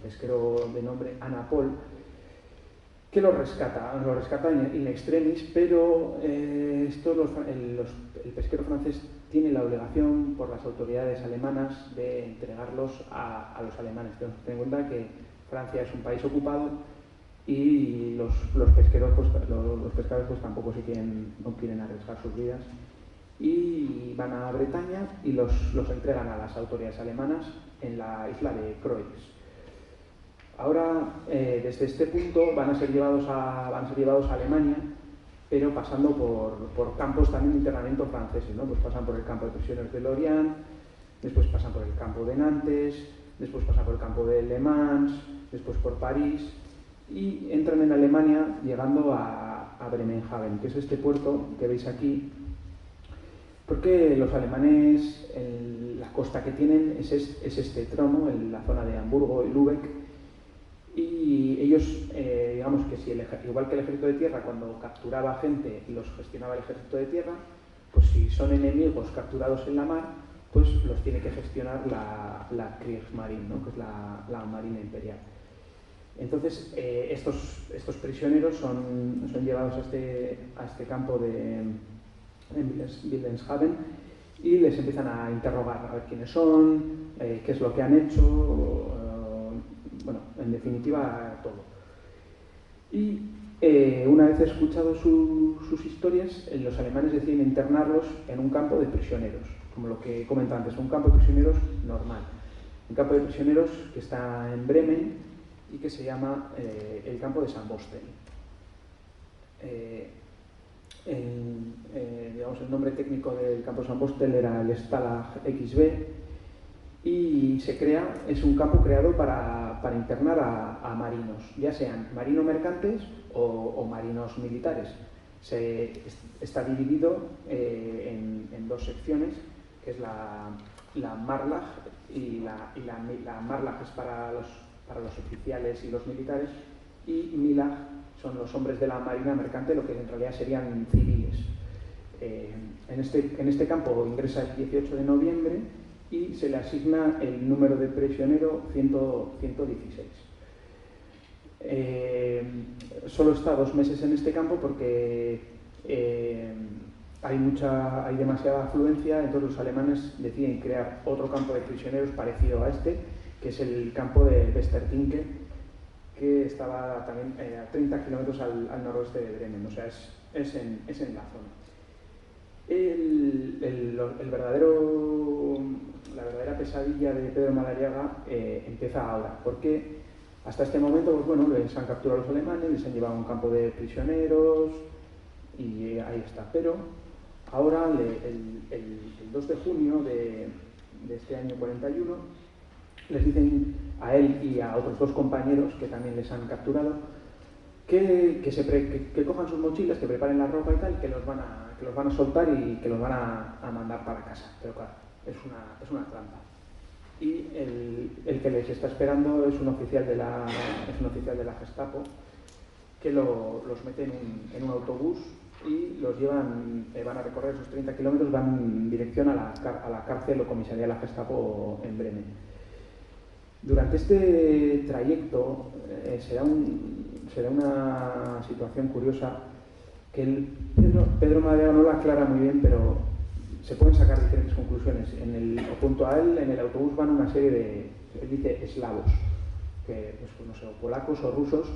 [SPEAKER 2] pesquero de nombre Anapol, que lo rescata in extremis, pero el pesquero francés tiene la obligación por las autoridades alemanas de entregarlos a los alemanes. Tenemos que tener en cuenta que Francia es un país ocupado y los pesqueros pues tampoco no quieren arriesgar sus vidas, y van a Bretaña y los entregan a las autoridades alemanas en la isla de Croix. Ahora, desde este punto van a ser llevados a Alemania, pero pasando por campos también de internamiento franceses, ¿no? Pues pasan por el campo de prisioneros de Lorient, después pasan por el campo de Nantes, después pasan por el campo de Le Mans, después por París, y entran en Alemania llegando a Bremenhaven, que es este puerto que veis aquí, porque los alemanes, la costa que tienen es este tramo, en la zona de Hamburgo y Lübeck, y ellos, digamos que si igual que el ejército de tierra, cuando capturaba gente los gestionaba el ejército de tierra, pues si son enemigos capturados en la mar, pues los tiene que gestionar la Kriegsmarine, ¿no? Que es la Marina Imperial. Entonces, estos prisioneros son llevados a este campo de Wilhelmshaven y les empiezan a interrogar, a ver quiénes son, qué es lo que han hecho, bueno, en definitiva, todo. Y una vez escuchado sus historias, los alemanes deciden internarlos en un campo de prisioneros, como lo que he comentado antes, un campo de prisioneros normal. Un campo de prisioneros que está en Bremen y que se llama el campo de Sambostel. Digamos, el nombre técnico del campo de Sambostel era el Stalag XB, y es un campo creado para internar a marinos, ya sean marinos mercantes o marinos militares. Está dividido en dos secciones, que es la Marlag, y la Marlag es para los oficiales y los militares, y Milag son los hombres de la marina mercante, lo que en realidad serían civiles. En este campo ingresa el 18 de noviembre y se le asigna el número de prisionero 116. Solo está 2 meses en este campo porque hay demasiada afluencia, entonces los alemanes deciden crear otro campo de prisioneros parecido a este, que es el campo de Westertinke, que estaba también a 30 kilómetros al noroeste de Bremen, o sea, es en la zona. La verdadera pesadilla de Pedro Madariaga empieza ahora, porque hasta este momento, pues bueno, les han capturado los alemanes, les han llevado a un campo de prisioneros y ahí está. Pero ahora, el 2 de junio de este año 41, les dicen a él y a otros 2 compañeros que también les han capturado que cojan sus mochilas, que preparen la ropa y tal, que los van a soltar y que los van a mandar para casa. Pero claro, es una trampa. Y el que les está esperando es un oficial de la Gestapo, que los mete en un autobús y los llevan, van a recorrer esos 30 kilómetros, van en dirección a la cárcel o comisaría de la Gestapo en Bremen. Durante este trayecto se da una situación curiosa que Pedro Madariaga no la aclara muy bien, pero se pueden sacar diferentes conclusiones. Junto a él, en el autobús van una serie de, él dice, eslavos, que pues no sé, o polacos o rusos,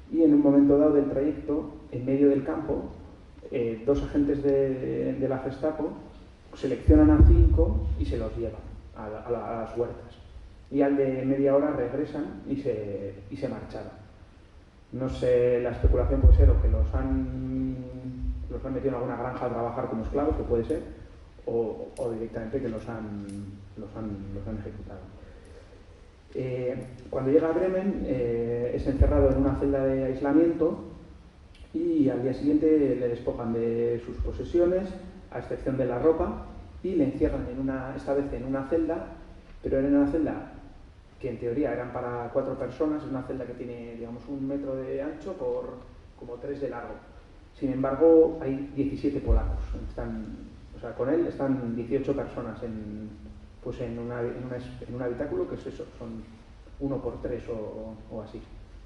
[SPEAKER 2] y en un momento dado del trayecto, en medio del campo, 2 agentes de la Gestapo seleccionan a 5 y se los llevan a las huertas. Y al de media hora regresan y se marcharon. No sé, la especulación puede ser o que los han metido en alguna granja a trabajar como esclavos, que puede ser, o directamente que los han ejecutado. Cuando llega a Bremen es encerrado en una celda de aislamiento y al día siguiente le despojan de sus posesiones, a excepción de la ropa, y le encierran esta vez en una celda, pero era una celda que en teoría eran para 4 personas, es una celda que tiene, digamos, 1 metro de ancho por como 3 de largo. Sin embargo, hay 17 polacos. Con él están 18 personas en un habitáculo que es eso, son 1 por 3 o así,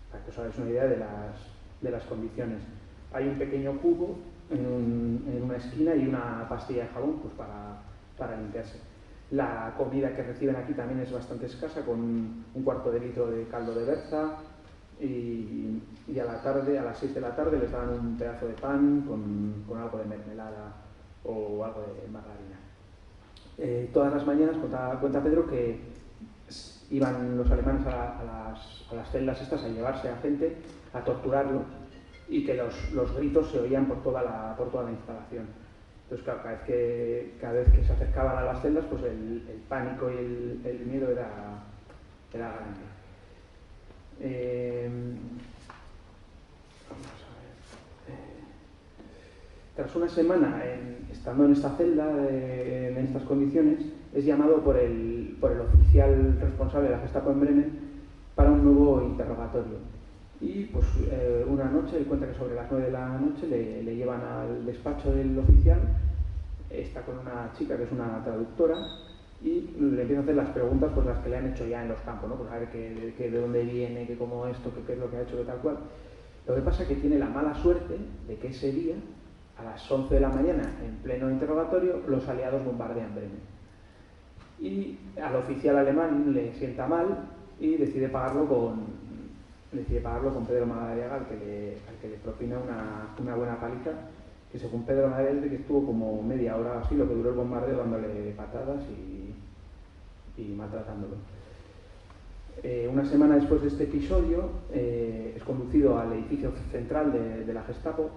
[SPEAKER 2] para que os hagáis una idea de las condiciones. Hay un pequeño cubo en una esquina y una pastilla de jabón pues para limpiarse. La comida que reciben aquí también es bastante escasa, con 1/4 de litro de caldo de berza, y a la tarde, a las 6 de la tarde, les dan un pedazo de pan con algo de mermelada o algo de margarina. Todas las mañanas cuenta Pedro que iban los alemanes a las celdas estas a llevarse a gente, a torturarlo, y que los gritos se oían por toda la instalación. Entonces, claro, cada vez que se acercaban a las celdas, pues el pánico y el miedo era grande. Vamos a ver. Tras una semana estando en esta celda, en estas condiciones, es llamado por el oficial responsable de la Gestapo en Bremen para un nuevo interrogatorio. Y pues una noche, él cuenta que sobre las 9 de la noche le llevan al despacho del oficial, está con una chica que es una traductora, y le empiezan a hacer las preguntas pues las que le han hecho ya en los campos, ¿no? Pues a ver de dónde viene, que cómo esto, qué es lo que ha hecho, que tal cual. Lo que pasa es que tiene la mala suerte de que ese día, a las 11 de la mañana, en pleno interrogatorio, los aliados bombardean Bremen. Y al oficial alemán le sienta mal y decide pagarlo con Pedro Madariaga, al que le propina una buena paliza, que según Pedro Madariaga que estuvo como media hora así, lo que duró el bombardeo, dándole patadas y maltratándolo. Una semana después de este episodio es conducido al edificio central de la Gestapo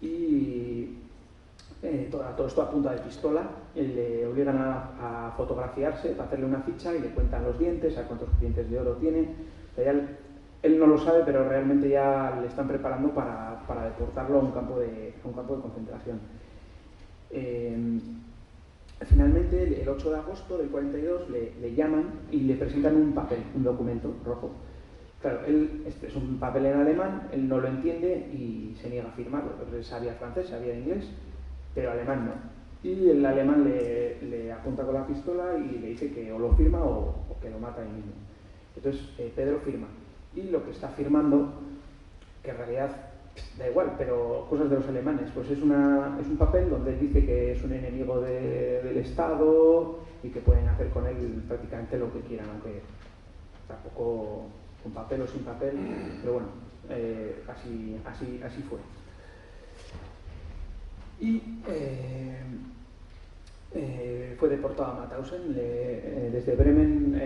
[SPEAKER 2] y todo esto a punta de pistola. Le obligan a fotografiarse para hacerle una ficha y le cuentan los dientes, a cuántos dientes de oro tiene. O sea, él no lo sabe, pero realmente ya le están preparando para deportarlo a un campo de concentración. Finalmente, el 8 de agosto del 42, le llaman y le presentan un papel, un documento rojo. Claro, es un papel en alemán, él no lo entiende y se niega a firmarlo. Entonces sabía francés, sabía inglés, pero alemán no. Y el alemán le apunta con la pistola y le dice que o lo firma o que lo mata ahí mismo. Entonces Pedro firma. Y lo que está firmando, que en realidad da igual, pero cosas de los alemanes, pues es un papel donde él dice que es un enemigo del Estado y que pueden hacer con él prácticamente lo que quieran, aunque tampoco con papel o sin papel, pero bueno, así fue. Y fue deportado a Mauthausen desde Bremen.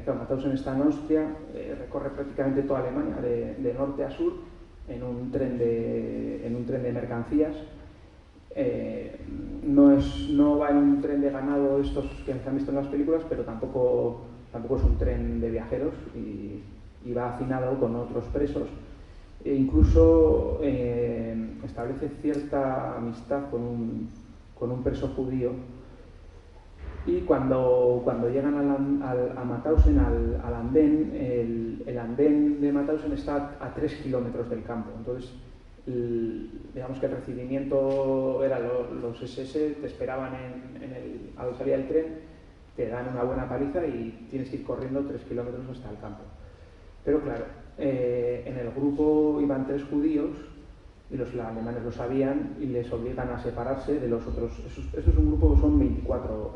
[SPEAKER 2] Mauthausen está en Austria, recorre prácticamente toda Alemania de norte a sur en un tren de mercancías. No va en un tren de ganado estos que se han visto en las películas, pero tampoco es un tren de viajeros y va hacinado con otros presos. E incluso establece cierta amistad con un preso judío, y cuando llegan a Mauthausen, al andén, el andén de Mauthausen está a 3 kilómetros del campo. Entonces, digamos que el recibimiento era los SS te esperaban al salir del tren, te dan una buena paliza y tienes que ir corriendo 3 kilómetros hasta el campo. Pero claro, en el grupo iban 3 judíos y los alemanes lo sabían y les obligan a separarse de los otros. Esto es un grupo, son 24,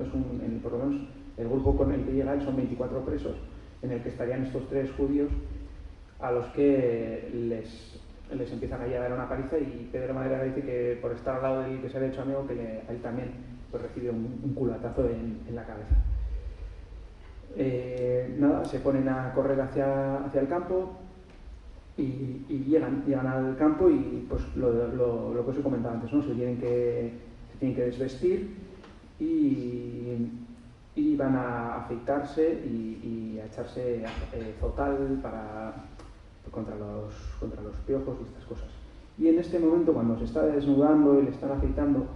[SPEAKER 2] por lo menos el grupo con el que llega él son 24 presos, en el que estarían estos 3 judíos, a los que les empiezan ahí a dar una paliza y Pedro Madariaga dice que por estar al lado del que se había hecho amigo, que a él también pues, recibe un culatazo en la cabeza. Nada, se ponen a correr hacia el campo y llegan al campo y pues lo que os he comentado antes, ¿no? Se tienen que desvestir y van a afeitarse y a echarse zotal contra los piojos y estas cosas. Y en este momento, cuando se está desnudando y le están afeitando,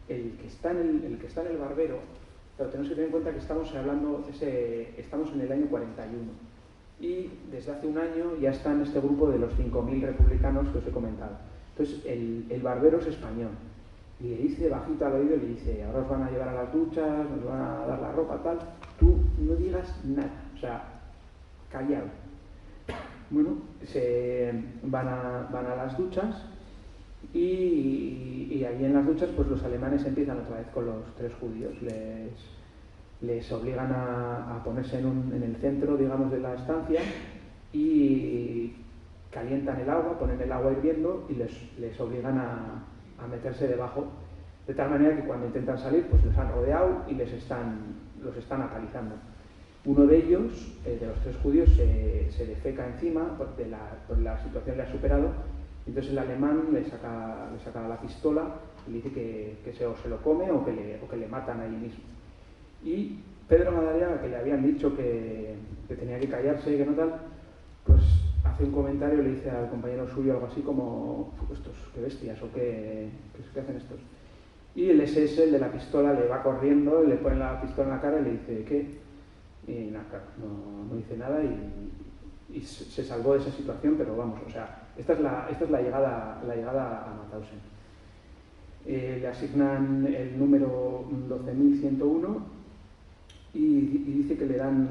[SPEAKER 2] el que está en el barbero, pero tenemos que tener en cuenta que estamos en el año 41 y desde hace un año ya está en este grupo de los 5.000 republicanos que os he comentado. Entonces el barbero es español y le dice bajito al oído, le dice: ahora os van a llevar a las duchas, nos van a dar la ropa, tal, tú no digas nada, o sea, callado. Bueno, se van a las duchas y ahí en las duchas pues los alemanes empiezan otra vez con los 3 judíos, les obligan a ponerse en el centro, digamos, de la estancia y calientan el agua, ponen el agua hirviendo y les obligan a meterse debajo, de tal manera que cuando intentan salir pues les han rodeado y los están apalizando. Uno de ellos, de los 3 judíos, se defeca encima porque la situación le ha superado. Entonces el alemán le saca la pistola y le dice que se lo come o que le matan ahí mismo. Y Pedro Madariaga, que le habían dicho que tenía que callarse y que no tal, pues hace un comentario, le dice al compañero suyo algo así como: estos, qué bestias, o qué hacen estos. Y el SS, el de la pistola, le va corriendo, le pone la pistola en la cara y le dice: ¿qué? Y nada, claro, no dice nada y se salvó de esa situación, pero vamos, o sea, esta es la llegada a Mauthausen. Le asignan el número 12.101 y dice que le dan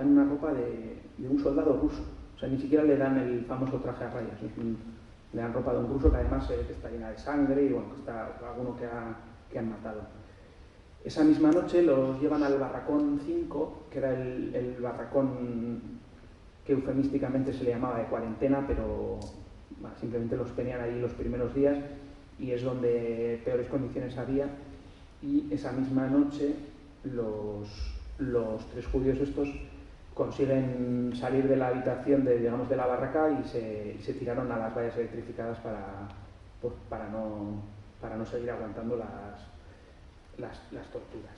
[SPEAKER 2] una ropa de un soldado ruso, o sea, ni siquiera le dan el famoso traje a rayas, le dan ropa de un ruso que además se ve que está llena de sangre y bueno, que está alguno que han matado. Esa misma noche los llevan al barracón 5, que era el barracón que eufemísticamente se le llamaba de cuarentena, pero bueno, simplemente los tenían ahí los primeros días y es donde peores condiciones había. Y esa misma noche los 3 judíos estos consiguen salir de la habitación de la barraca y se tiraron a las vallas electrificadas para no seguir aguantando las torturas.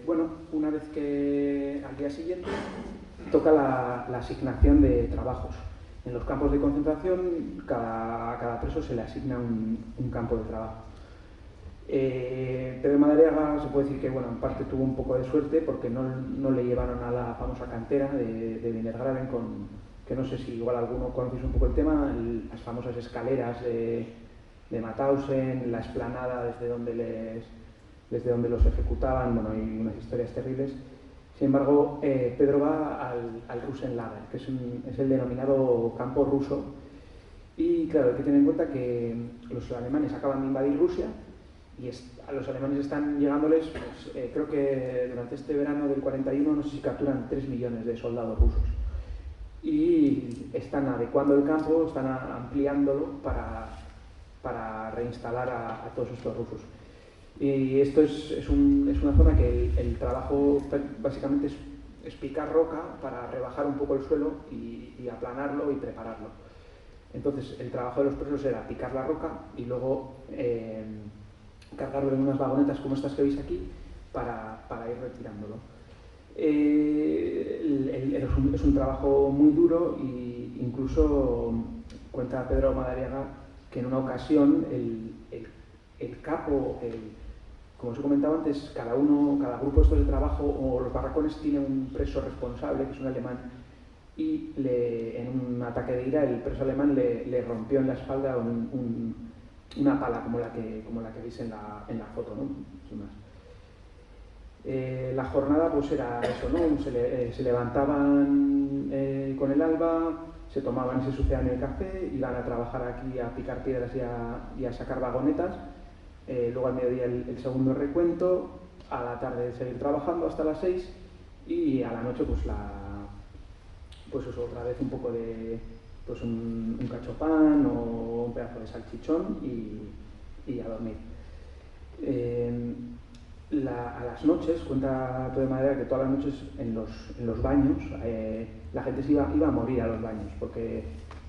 [SPEAKER 2] Bueno, una vez que al día siguiente toca la asignación de trabajos. En los campos de concentración, cada preso se le asigna un campo de trabajo. Pedro Madariaga se puede decir que, bueno, en parte tuvo un poco de suerte porque no le llevaron a la famosa cantera de Wintergraven, que no sé si igual alguno conocéis un poco el tema, las famosas escaleras de Mauthausen, la explanada desde donde los ejecutaban, bueno, hay unas historias terribles. Sin embargo, Pedro va al Russenlager, que es el denominado campo ruso, y claro, hay que tener en cuenta que los alemanes acaban de invadir Rusia y a los alemanes están llegándoles, pues, creo que durante este verano del 41, no sé si capturan 3 millones de soldados rusos. Y están adecuando el campo, están ampliándolo para reinstalar a todos estos rusos. Y esto es una zona que el trabajo básicamente es picar roca para rebajar un poco el suelo y aplanarlo y prepararlo. Entonces el trabajo de los presos era picar la roca y luego cargarlo en unas vagonetas como estas que veis aquí para ir retirándolo. Es un trabajo muy duro y incluso cuenta Pedro Madariaga que en una ocasión el capo, como os he comentado antes, cada grupo de trabajo o los barracones tiene un preso responsable, que es un alemán, y en un ataque de ira el preso alemán le rompió en la espalda una pala como la que veis en la foto, ¿no? Sin más. La jornada pues era eso, ¿no? Se levantaban con el alba, se tomaban y se sucedían el café, iban a trabajar aquí a picar piedras y a sacar vagonetas. Luego al mediodía el segundo recuento, a la tarde seguir trabajando hasta las 6 y a la noche pues pues eso, otra vez un poco de, pues un cachopán o un pedazo de salchichón y a dormir. A las noches, cuenta Pedro de Madera que todas las noches en los baños la gente se iba a morir a los baños, porque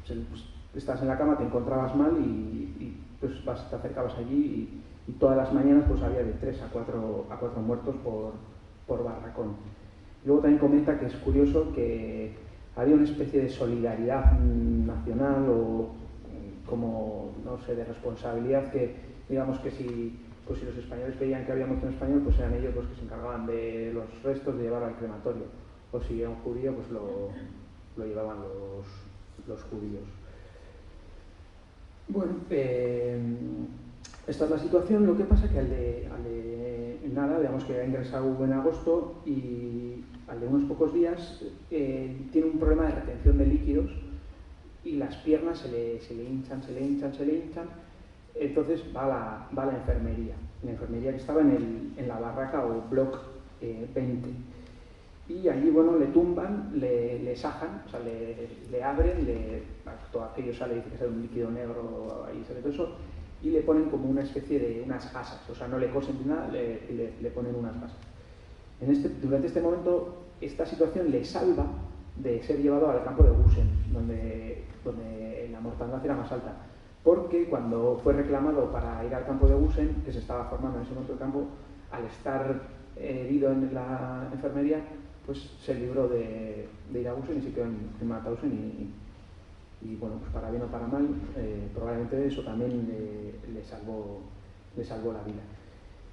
[SPEAKER 2] pues, estás en la cama, te encontrabas mal y pues te acercabas allí y todas las mañanas pues había de 3 a 4 muertos por barracón. Luego también comenta que es curioso que había una especie de solidaridad nacional o como, no sé, de responsabilidad que, digamos que si los españoles veían que había muerto un español, pues eran ellos los que se encargaban de los restos de llevarlo al crematorio. O si era un judío, pues lo llevaban los judíos. Bueno, esta es la situación. Lo que pasa es que nada, digamos que ha ingresado en agosto y al de unos pocos días tiene un problema de retención de líquidos y las piernas se le hinchan. Entonces va a la enfermería que estaba en la barraca o block 20. Y allí, bueno, le tumban, le sajan, o sea, le abren, todo aquello sale, dice que sale un líquido negro, ahí sale todo eso, y le ponen como una especie de unas gasas, o sea, no le cosen ni nada, le ponen unas gasas. Durante este momento, esta situación le salva de ser llevado al campo de Gusen, donde la mortandad era más alta. Porque cuando fue reclamado para ir al campo de Gusen, que se estaba formando en ese momento el campo, al estar herido en la enfermería, pues se libró de ir a Gusen y se quedó en Mauthausen y bueno, pues para bien o para mal, probablemente eso también le salvó la vida.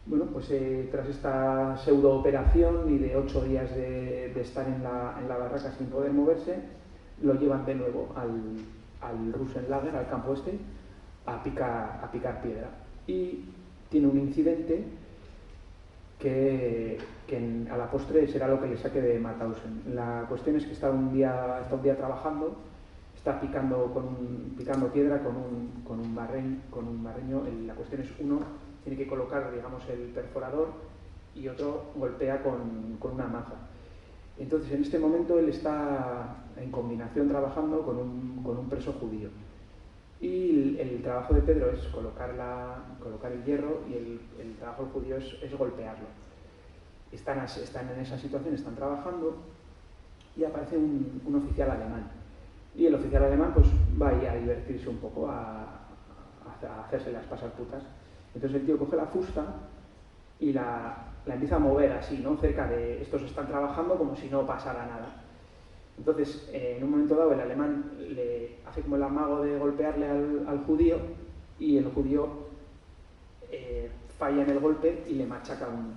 [SPEAKER 2] Bueno, pues tras esta pseudo operación y de 8 días de estar en la barraca sin poder moverse, lo llevan de nuevo al Russenlager, al campo este, a picar piedra. Y tiene un incidente que a la postre será lo que le saque de Mauthausen. La cuestión es que está un día trabajando, está picando piedra con un barreño. La cuestión es uno tiene que colocar, digamos, el perforador y otro golpea con una maza. Entonces, en este momento él está en combinación trabajando con un preso judío. Y el trabajo de Pedro es colocar el hierro y el trabajo del judío es golpearlo. Están en esa situación, están trabajando y aparece un oficial alemán. Y el oficial alemán pues va ahí a divertirse un poco, a hacérselas pasar putas. Entonces el tío coge la fusta y la empieza a mover así, ¿no? Cerca de estos están trabajando como si no pasara nada. Entonces, en un momento dado, el alemán le hace como el amago de golpearle al judío y el judío falla en el golpe y le machaca un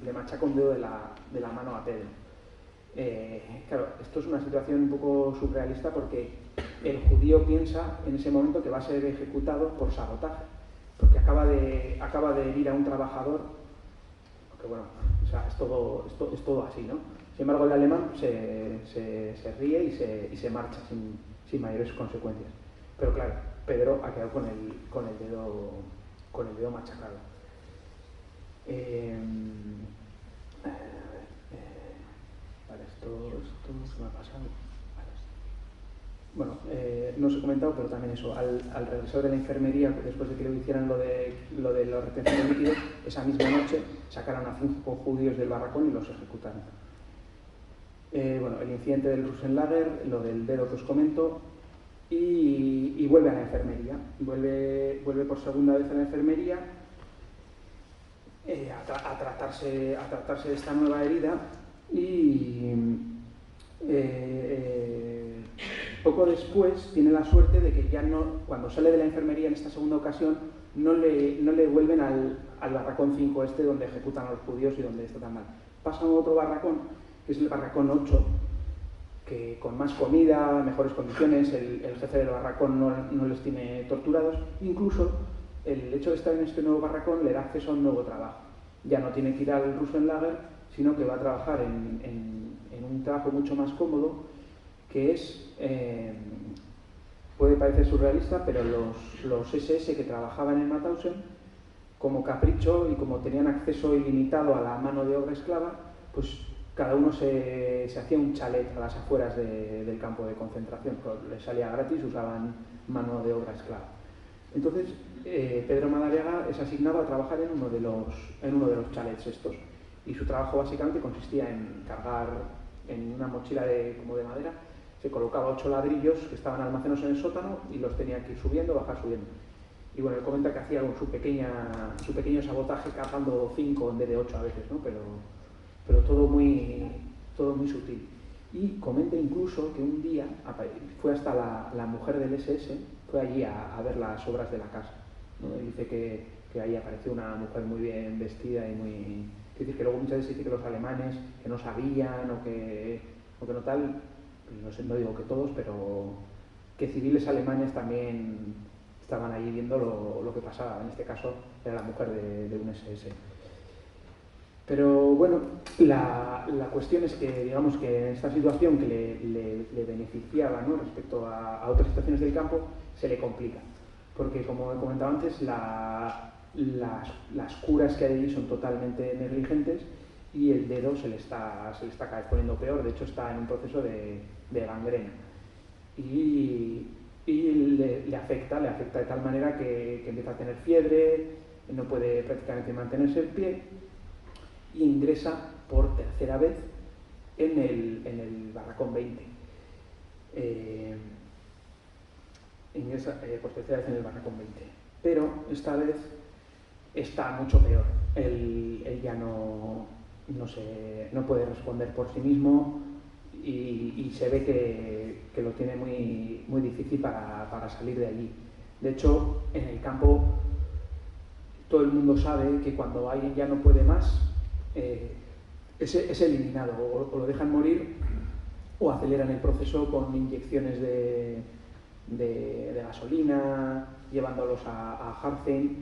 [SPEAKER 2] dedo de la mano a Pedro. Claro, esto es una situación un poco surrealista porque el judío piensa en ese momento que va a ser ejecutado por sabotaje, porque acaba de herir a un trabajador, que bueno, o sea, es todo así, ¿no? Sin embargo, el alemán se ríe y se marcha sin mayores consecuencias. Pero claro, Pedro ha quedado con el dedo machacado. Vale, esto se me ha pasado. Vale. Bueno, no os he comentado, pero también eso, al regresar de la enfermería, después de que le hicieran lo de la retención de líquidos, esa misma noche sacaron a 5 judíos del barracón y los ejecutaron. Bueno, el incidente del Russenlager, lo del dedo que os comento, y vuelve a la enfermería. Vuelve por segunda vez a la enfermería a tratarse de esta nueva herida y poco después tiene la suerte de que ya no, cuando sale de la enfermería en esta segunda ocasión, no le vuelven al barracón 5 donde ejecutan a los judíos y donde está tan mal. Pasa a otro barracón, que es el barracón 8, que con más comida, mejores condiciones, el jefe del barracón no les tiene torturados. Incluso el hecho de estar en este nuevo barracón le da acceso a un nuevo trabajo. Ya no tiene que ir al Russenlager, sino que va a trabajar en un trabajo mucho más cómodo, que es, puede parecer surrealista, pero los SS que trabajaban en Mauthausen, como capricho y como tenían acceso ilimitado a la mano de obra esclava, pues cada uno se hacía un chalet a las afueras del campo de concentración, les salía gratis, usaban mano de obra esclava. Entonces, Pedro Madariaga es asignado a trabajar en uno de los chalets estos, y su trabajo básicamente consistía en cargar en una mochila como de madera, se colocaba 8 ladrillos que estaban almacenados en el sótano y los tenía que ir subiendo, bajar, subiendo. Y bueno, él comenta que hacía su pequeño sabotaje cargando 5 en vez de 8 a veces, ¿no? Pero todo muy sutil. Y comenta incluso que un día fue hasta la mujer del SS, fue allí a ver las obras de la casa, ¿no? Y dice que ahí apareció una mujer muy bien vestida y muy... Es decir, que luego muchas veces dice que los alemanes que no sabían o que no tal, no sé, no digo que todos, pero que civiles alemanes también estaban allí viendo lo que pasaba. En este caso era la mujer de un SS. Pero bueno, la cuestión es que, digamos que en esta situación que le beneficiaba, ¿no?, respecto a otras situaciones del campo, se le complica. Porque, como he comentado antes, las curas que hay allí son totalmente negligentes y el dedo se le está cada vez poniendo peor. De hecho, está en un proceso de gangrena. Y le afecta de tal manera que empieza a tener fiebre, no puede prácticamente mantenerse en pie, y ingresa por tercera vez en el barracón 20. Ingresa por tercera vez en el barracón 20. Pero esta vez está mucho peor. Él ya no puede responder por sí mismo y se ve que lo tiene muy, muy difícil para salir de allí. De hecho, en el campo todo el mundo sabe que cuando alguien ya no puede más, es eliminado, o lo dejan morir o aceleran el proceso con inyecciones de gasolina, llevándolos a Harzen,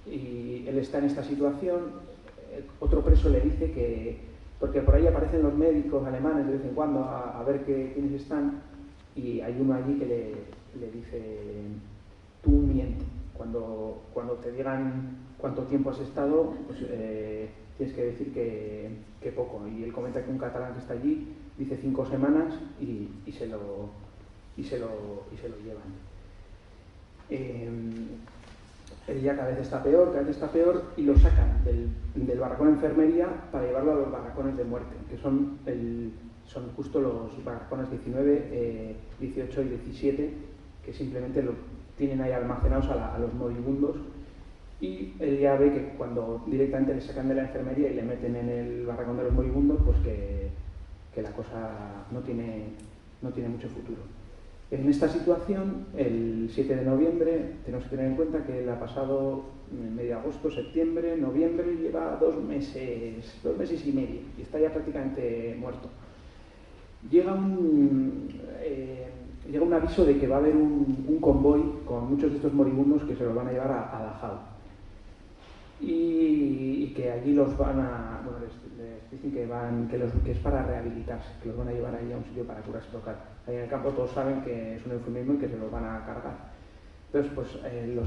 [SPEAKER 2] y él está en esta situación. Otro preso le dice que, porque por ahí aparecen los médicos alemanes de vez en cuando a ver quiénes están, y hay uno allí que le dice: tú miente, cuando te digan cuánto tiempo has estado, pues tienes que decir que poco. Y él comenta que un catalán que está allí dice 5 semanas y se lo llevan. Él ya cada vez está peor, y lo sacan del barracón de enfermería para llevarlo a los barracones de muerte, que son justo los barracones 19, 18 y 17, que simplemente lo tienen ahí almacenados a los moribundos. Y él ya ve que cuando directamente le sacan de la enfermería y le meten en el barracón de los moribundos, pues que la cosa no tiene mucho futuro. En esta situación, el 7 de noviembre, tenemos que tener en cuenta que él ha pasado medio de agosto, septiembre, noviembre, y lleva 2 meses y medio, y está ya prácticamente muerto. Llega un aviso de que va a haber un convoy con muchos de estos moribundos que se los van a llevar a Dachau. Y que allí los van a... Bueno, les dicen que es para rehabilitarse, que los van a llevar ahí a un sitio para curarse local. Ahí en el campo todos saben que es un eufemismo y que se los van a cargar. Entonces, pues hay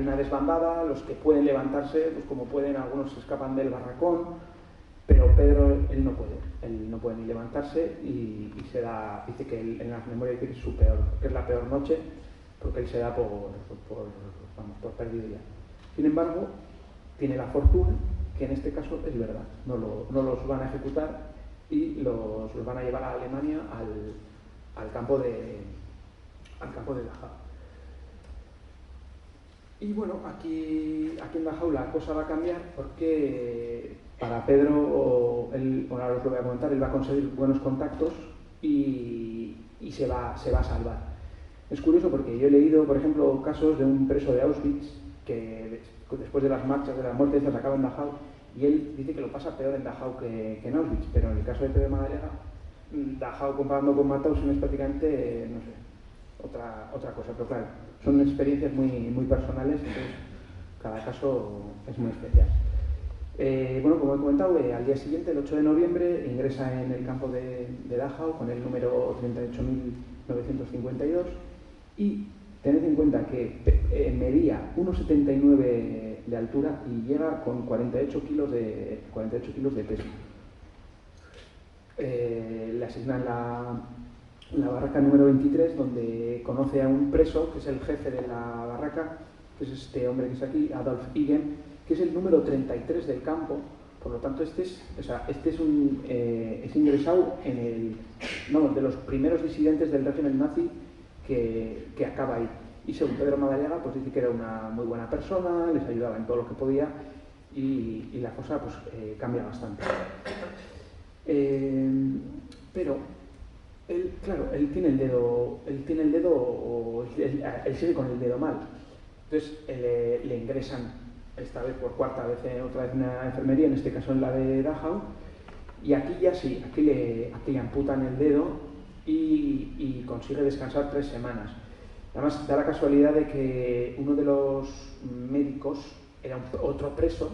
[SPEAKER 2] una desbandada, los que pueden levantarse, pues como pueden, algunos se escapan del barracón, pero Pedro, él no puede ni levantarse, y dice que en las memorias dice que es la peor noche, porque él se da por perdido ya. Sin embargo, tiene la fortuna que en este caso es verdad, no los van a ejecutar y los van a llevar a Alemania al campo de Dachau. Y bueno, aquí en Dachau la cosa va a cambiar, porque para Pedro, ahora os lo voy a comentar, él va a conseguir buenos contactos y se va a salvar. Es curioso porque yo he leído, por ejemplo, casos de un preso de Auschwitz que después de las marchas de la muerte se acaba en Dachau, y él dice que lo pasa peor en Dachau que en Auschwitz, pero en el caso de Pedro Madariaga, Dachau comparando con Mauthausen es prácticamente, no sé, otra cosa, pero claro, son experiencias muy, muy personales, entonces cada caso es muy especial. Bueno, como he comentado, al día siguiente, el 8 de noviembre, ingresa en el campo de Dachau con el número 38.952, y tened en cuenta que medía 1,79 de altura y llega con 48 kilos de peso. le asignan la barraca número 23, donde conoce a un preso, que es el jefe de la barraca, que es este hombre que es aquí, Adolf Igen, que es el número 33 del campo. Por lo tanto, este es ingresado de los primeros disidentes del régimen nazi que acaba ahí. Y según Pedro Madariaga, pues dice que era una muy buena persona, les ayudaba en todo lo que podía y la cosa pues cambia bastante. Pero él, claro, él sigue con el dedo mal. Entonces le ingresan esta vez por cuarta vez otra vez en una enfermería, en este caso en la de Dachau, y aquí ya sí, aquí le amputan el dedo y consigue descansar 3 semanas. Además, da la casualidad de que uno de los médicos era otro preso,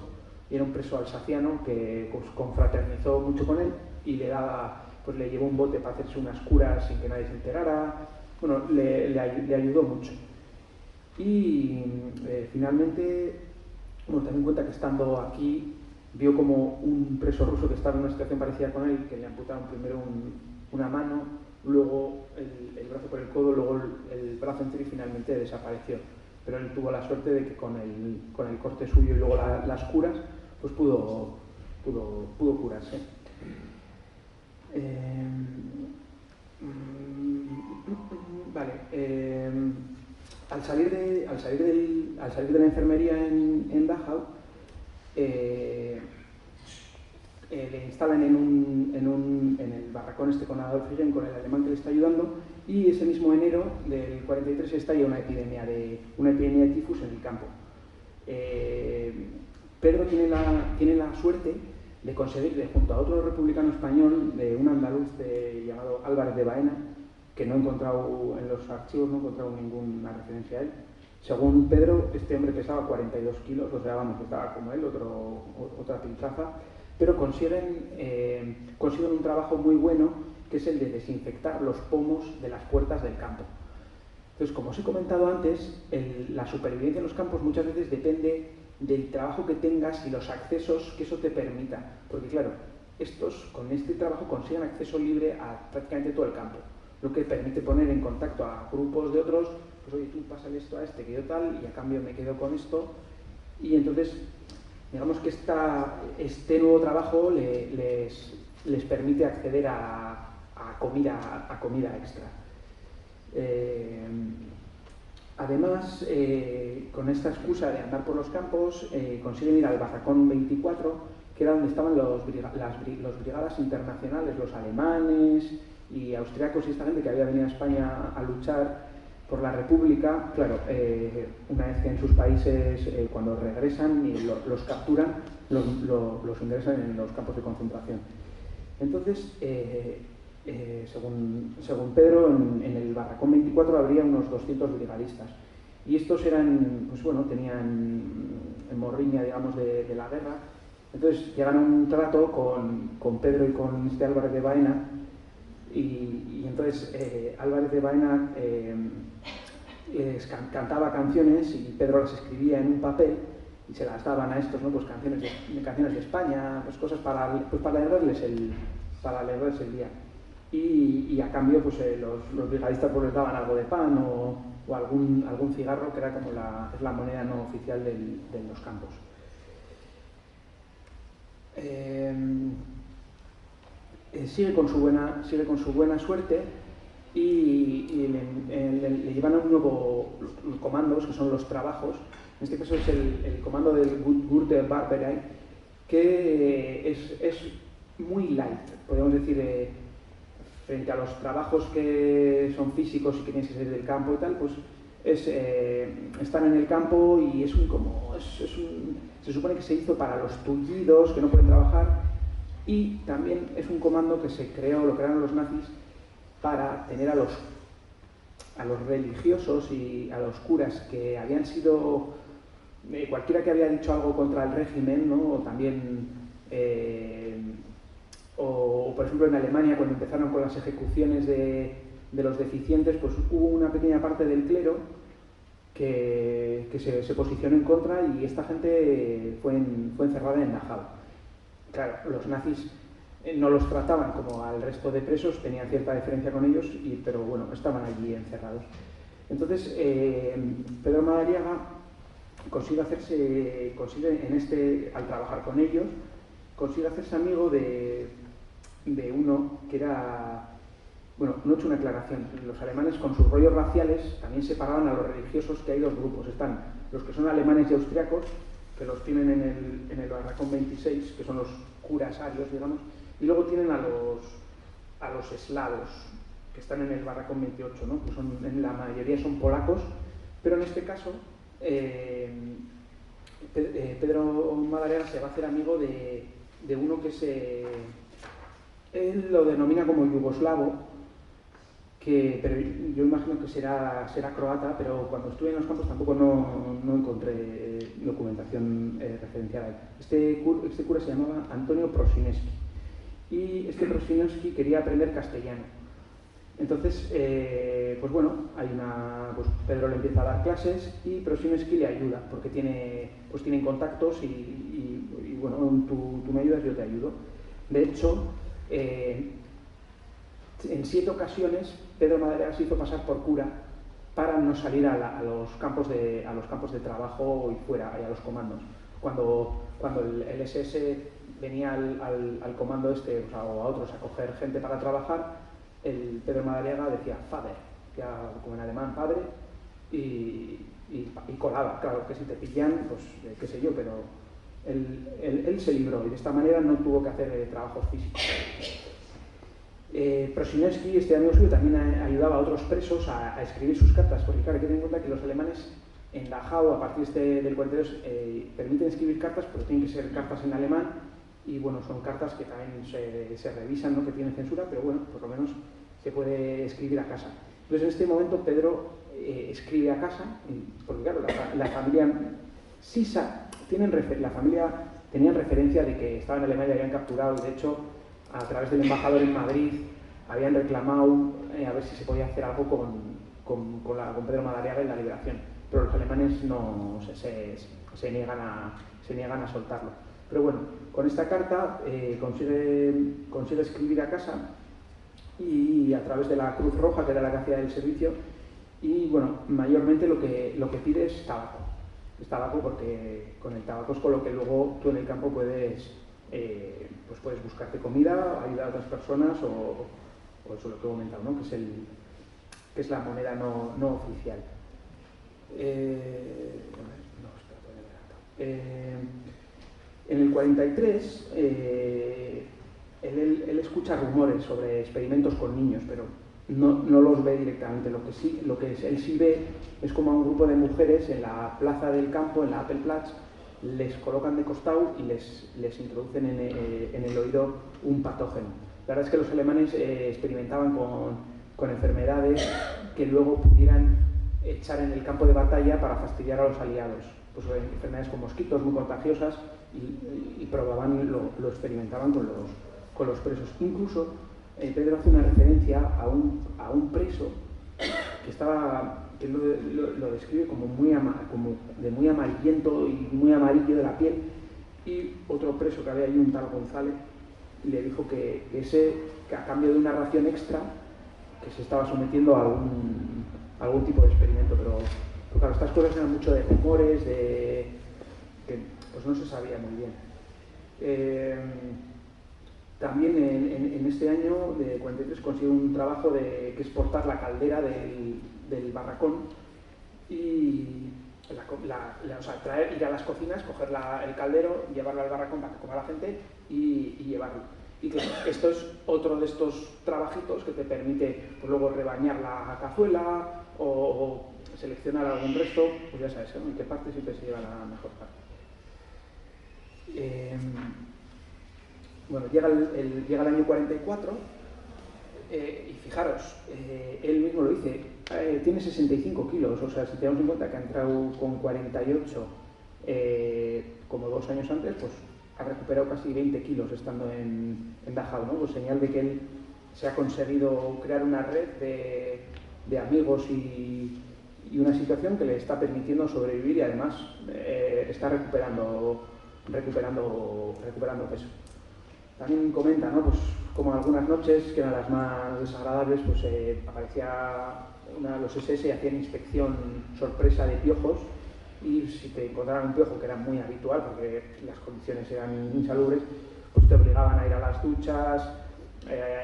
[SPEAKER 2] y era un preso alsaciano que pues, confraternizó mucho con él y le llevó un bote para hacerse unas curas sin que nadie se enterara. Bueno, le ayudó mucho. Y finalmente, bueno, ten en cuenta que estando aquí, vio como un preso ruso que estaba en una situación parecida con él, que le amputaron primero una mano, luego el brazo por el codo, luego el brazo entero y finalmente desapareció. Pero él tuvo la suerte de que con el corte suyo y luego las curas, pues pudo curarse. Vale. Al salir de la enfermería en Dachau, le instalan en el barracón este con Adolf Hitler, con el alemán que le está ayudando, y ese mismo enero del 43 estalla una epidemia de tifus en el campo. Pedro tiene la suerte de conseguir, junto a otro republicano español, de un andaluz llamado Álvarez de Baena, que no he encontrado en los archivos, no he encontrado ninguna referencia a él. Según Pedro, este hombre pesaba 42 kilos, o sea, vamos, estaba como él, otra piltrafa, pero consiguen un trabajo muy bueno, que es el de desinfectar los pomos de las puertas del campo. Entonces, como os he comentado antes, la supervivencia en los campos muchas veces depende del trabajo que tengas y los accesos que eso te permita. Porque claro, con este trabajo consiguen acceso libre a prácticamente todo el campo, lo que permite poner en contacto a grupos de otros, pues oye, tú pásale esto a este que yo tal, y a cambio me quedo con esto. Y entonces, digamos que este nuevo trabajo les permite acceder a comida extra. Además, con esta excusa de andar por los campos, consiguen ir al barracón 24, que era donde estaban los brigadas internacionales, los alemanes y austriacos y esta gente que había venido a España a luchar por la República. Claro, una vez que en sus países, cuando regresan y los capturan, los ingresan en los campos de concentración. Entonces, según Pedro, en el barracón 24 habría unos 200 brigadistas. Y estos eran, pues bueno, tenían morriña, digamos, de la guerra. Entonces llegan a un trato con Pedro y con este Álvarez de Baena. Y entonces Álvarez de Baena cantaba canciones y Pedro las escribía en un papel y se las daban a estos, ¿no? Pues canciones de España, pues cosas para alegrarles el día. Y a cambio pues los brigadistas pues les daban algo de pan o algún cigarro, que era como la moneda no oficial de los campos. Sigue con su buena suerte y le llevan a un nuevo comandos, que son los trabajos. En este caso es el comando del Gute Barbarei, que es muy light, podemos decir, frente a los trabajos que son físicos y que tienes que salir del campo y tal, pues están en el campo y se supone que se hizo para los tullidos, que no pueden trabajar, y también es un comando que lo crearon los nazis para tener a los religiosos y a los curas que habían sido, cualquiera que había dicho algo contra el régimen, ¿no? O también, o por ejemplo en Alemania, cuando empezaron con las ejecuciones de los deficientes, pues hubo una pequeña parte del clero que se posicionó en contra, y esta gente fue encerrada en Dachau. Claro, los nazis no los trataban como al resto de presos, tenían cierta diferencia con ellos, pero bueno, estaban allí encerrados. Entonces, Pedro Madariaga consigue al trabajar con ellos, consigue hacerse amigo de uno que era... Bueno, no he hecho una aclaración. Los alemanes, con sus rollos raciales, también separaban a los religiosos, que hay dos grupos. Están los que son alemanes y austriacos, que los tienen en el barracón 26, que son los curas arios, digamos, y luego tienen a los eslavos, que están en el barracón 28, ¿no? Que en la mayoría son polacos, pero en este caso Pedro Madariaga se va a hacer amigo de uno que él lo denomina como yugoslavo, pero yo imagino que será croata, pero cuando estuve en los campos tampoco no encontré documentación referenciada. Este cura se llamaba Antonio Prosineski, y este Prosineski quería aprender castellano. Entonces, pues bueno, pues Pedro le empieza a dar clases y Prosineski le ayuda, porque tienen contactos y bueno, tú me ayudas, yo te ayudo. De hecho, en 7 ocasiones Pedro Madariaga se hizo pasar por cura para no salir a los campos de trabajo y fuera, a los comandos. Cuando el SS venía al comando o a otros a coger gente para trabajar, el Pedro Madariaga decía Vater, como en alemán padre, y colaba. Claro que si te pillan, pues qué sé yo, pero él se libró y de esta manera no tuvo que hacer trabajos físicos. Prosineski, este amigo suyo, también ayudaba a otros presos a escribir sus cartas, porque claro, hay que tener en cuenta que los alemanes en Dachau, a partir del 42, permiten escribir cartas, pero tienen que ser cartas en alemán, y bueno, son cartas que también se revisan, ¿no? Que tienen censura, pero bueno, por lo menos se puede escribir a casa. Entonces en este momento Pedro escribe a casa, porque claro, la familia tenían referencia de que estaba en Alemania y habían capturado, y de hecho a través del embajador en Madrid habían reclamado a ver si se podía hacer algo con Pedro Madariaga en la liberación, pero los alemanes no se niegan a soltarlo. Pero bueno, con esta carta consigue escribir a casa, y a través de la Cruz Roja, que era la que hacía el servicio, y bueno, mayormente lo que pide es tabaco. Es tabaco porque con el tabaco es con lo que luego tú en el campo puedes buscarte comida, ayudar a otras personas, o eso lo que he comentado, ¿no? que es la moneda no oficial. En el 43 él escucha rumores sobre experimentos con niños, pero no los ve directamente. Lo que él sí ve es como a un grupo de mujeres en la plaza del campo, en la Appelplatz, les colocan de costado y les introducen en el oído un patógeno. La verdad es que los alemanes experimentaban con enfermedades que luego pudieran echar en el campo de batalla para fastidiar a los aliados. Pues enfermedades con mosquitos muy contagiosas, y probaban, lo experimentaban con los presos. Incluso Pedro hace una referencia a un preso que lo describe como de muy amarillento y muy amarillo de la piel, y otro preso que había allí, un tal González, le dijo que a cambio de una ración extra, que se estaba sometiendo a algún tipo de experimento, pero claro, estas cosas eran mucho de rumores, que pues no se sabía muy bien. También en este año de 43 consigue un trabajo que es portar la caldera del barracón, y ir a las cocinas, coger el caldero, llevarlo al barracón para que coma la gente y llevarlo. Y claro, esto es otro de estos trabajitos que te permite pues, luego rebañar la cazuela o seleccionar algún resto, pues ya sabes, ¿no? En qué parte siempre se lleva la mejor parte. Bueno, llega el año 44, y fijaros, él mismo lo dice, tiene 65 kilos, o sea, si tenemos en cuenta que ha entrado con 48 como 2 años antes, pues ha recuperado casi 20 kilos estando en Dachau, ¿no? Pues señal de que él se ha conseguido crear una red de amigos y una situación que le está permitiendo sobrevivir, y además está recuperando peso. También comenta, ¿no? Pues como algunas noches, que eran las más desagradables, pues aparecía los SS y hacían inspección sorpresa de piojos, y si te encontraban un piojo, que era muy habitual porque las condiciones eran insalubres, pues te obligaban a ir a las duchas,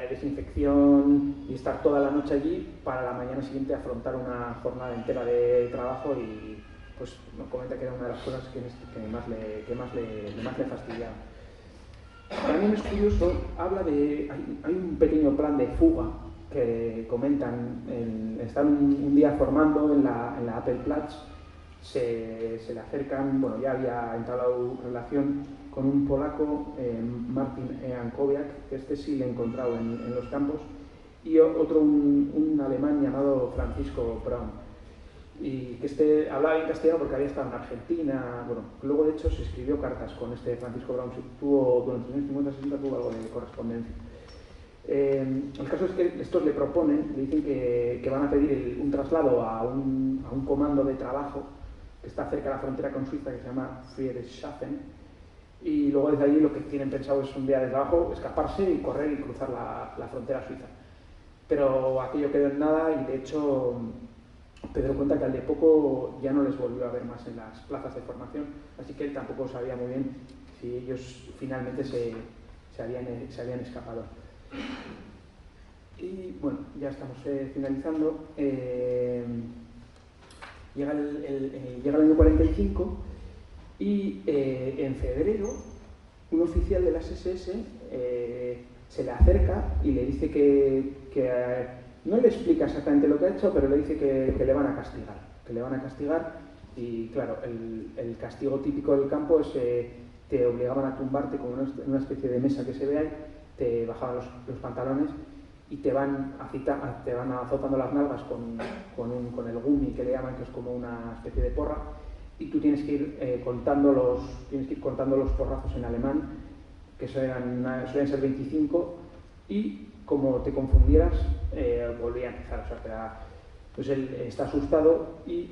[SPEAKER 2] desinfección, y estar toda la noche allí para la mañana siguiente afrontar una jornada entera de trabajo. Y pues nos comenta que era una de las cosas que más le fastidiaba. También es curioso, habla de... Hay un pequeño plan de fuga que comentan. Están un día formando en la Appelplatz, se le acercan, bueno, ya había entrado en relación con un polaco, Martin Ankowiak, que este sí le he encontrado en los campos, y otro, un alemán llamado Francisco Braun. Y que hablaba bien castellano porque había estado en Argentina. Bueno, luego de hecho se escribió cartas con este Francisco Braun, durante los años 50-60 tuvo algo de correspondencia. El caso es que estos le proponen, le dicen que van a pedir un traslado a un comando de trabajo que está cerca de la frontera con Suiza, que se llama Friedrichshafen, y luego desde allí lo que tienen pensado es un día de trabajo, escaparse y correr y cruzar la frontera suiza. Pero aquello quedó en nada, y de hecho Pedro cuenta que al de poco ya no les volvió a ver más en las plazas de formación, así que él tampoco sabía muy bien si ellos finalmente se habían escapado. Y bueno, ya estamos finalizando. Llega el año 45 y en febrero un oficial de las SS se le acerca y le dice que no le explica exactamente lo que ha hecho, pero le dice que le van a castigar. Y claro, el castigo típico del campo es te obligaban a tumbarte con una especie de mesa que se ve ahí, te bajaban los pantalones y te van azotando las nalgas con el gumi, que le llaman, que es como una especie de porra, y tú tienes que ir contando los porrazos en alemán, que suelen ser 25, y como te confundieras, volvía a empezar. O sea, pues él está asustado y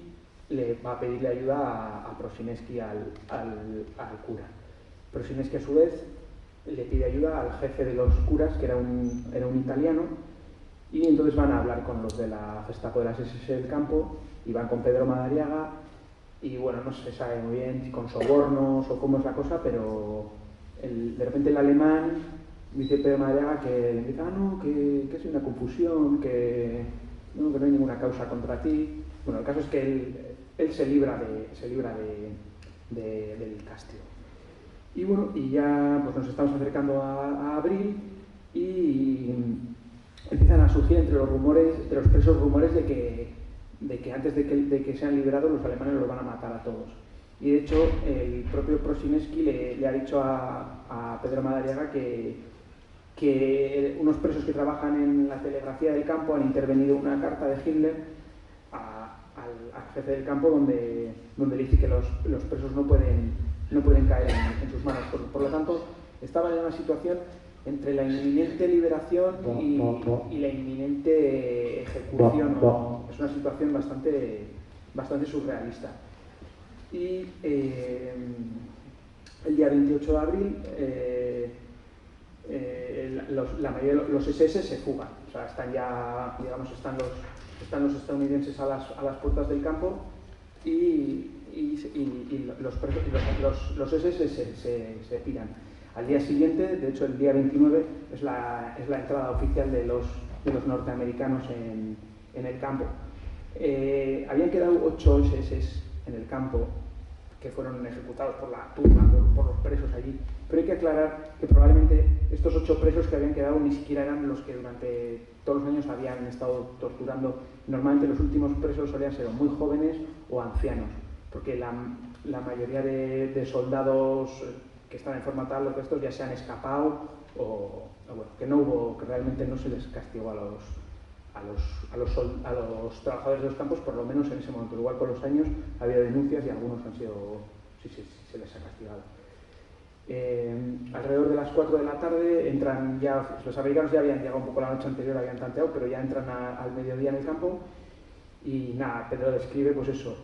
[SPEAKER 2] le va a pedirle ayuda a Prosineski, al cura. Prosineski, a su vez, le pide ayuda al jefe de los curas, que era un italiano, y entonces van a hablar con los de la Gestapo de las SS del campo, y van con Pedro Madariaga, y bueno, no se sabe muy bien si con sobornos o cómo es la cosa, pero de repente el alemán dice Pedro Madariaga que le dice, no, que es una confusión, que no hay ninguna causa contra ti. Bueno, el caso es que él se libra del castigo. Y bueno, y ya pues nos estamos acercando a abril, y empiezan a surgir entre los presos rumores de que antes de que sean liberados los alemanes los van a matar a todos. Y de hecho el propio Prosineski le ha dicho a Pedro Madariaga que unos presos que trabajan en la telegrafía del campo han intervenido una carta de Hitler al jefe del campo donde le dice que los presos no pueden caer en sus manos. Por lo tanto, estaban en una situación entre la inminente liberación y la inminente ejecución. Es una situación bastante surrealista. Y el día 28 de abril la mayoría de los SS se fugan. O sea, están los estadounidenses a las puertas del campo, y los SS se piran. Al día siguiente, de hecho el día 29, es la entrada oficial de los norteamericanos en el campo. Habían quedado 8 SS en el campo que fueron ejecutados por la turba, por los presos allí. Pero hay que aclarar que probablemente estos 8 presos que habían quedado ni siquiera eran los que durante todos los años habían estado torturando. Normalmente los últimos presos solían ser muy jóvenes o ancianos, porque la mayoría de soldados que están en forma tal, los restos ya se han escapado, o bueno, que realmente no se les castigó a los trabajadores de los campos, por lo menos en ese momento. Igual con los años ha habido denuncias y algunos sí se les ha castigado. Alrededor de las 4 de la tarde entran ya, los americanos ya habían llegado un poco la noche anterior, habían tanteado, pero ya entran al mediodía en el campo, Y nada, Pedro describe pues eso,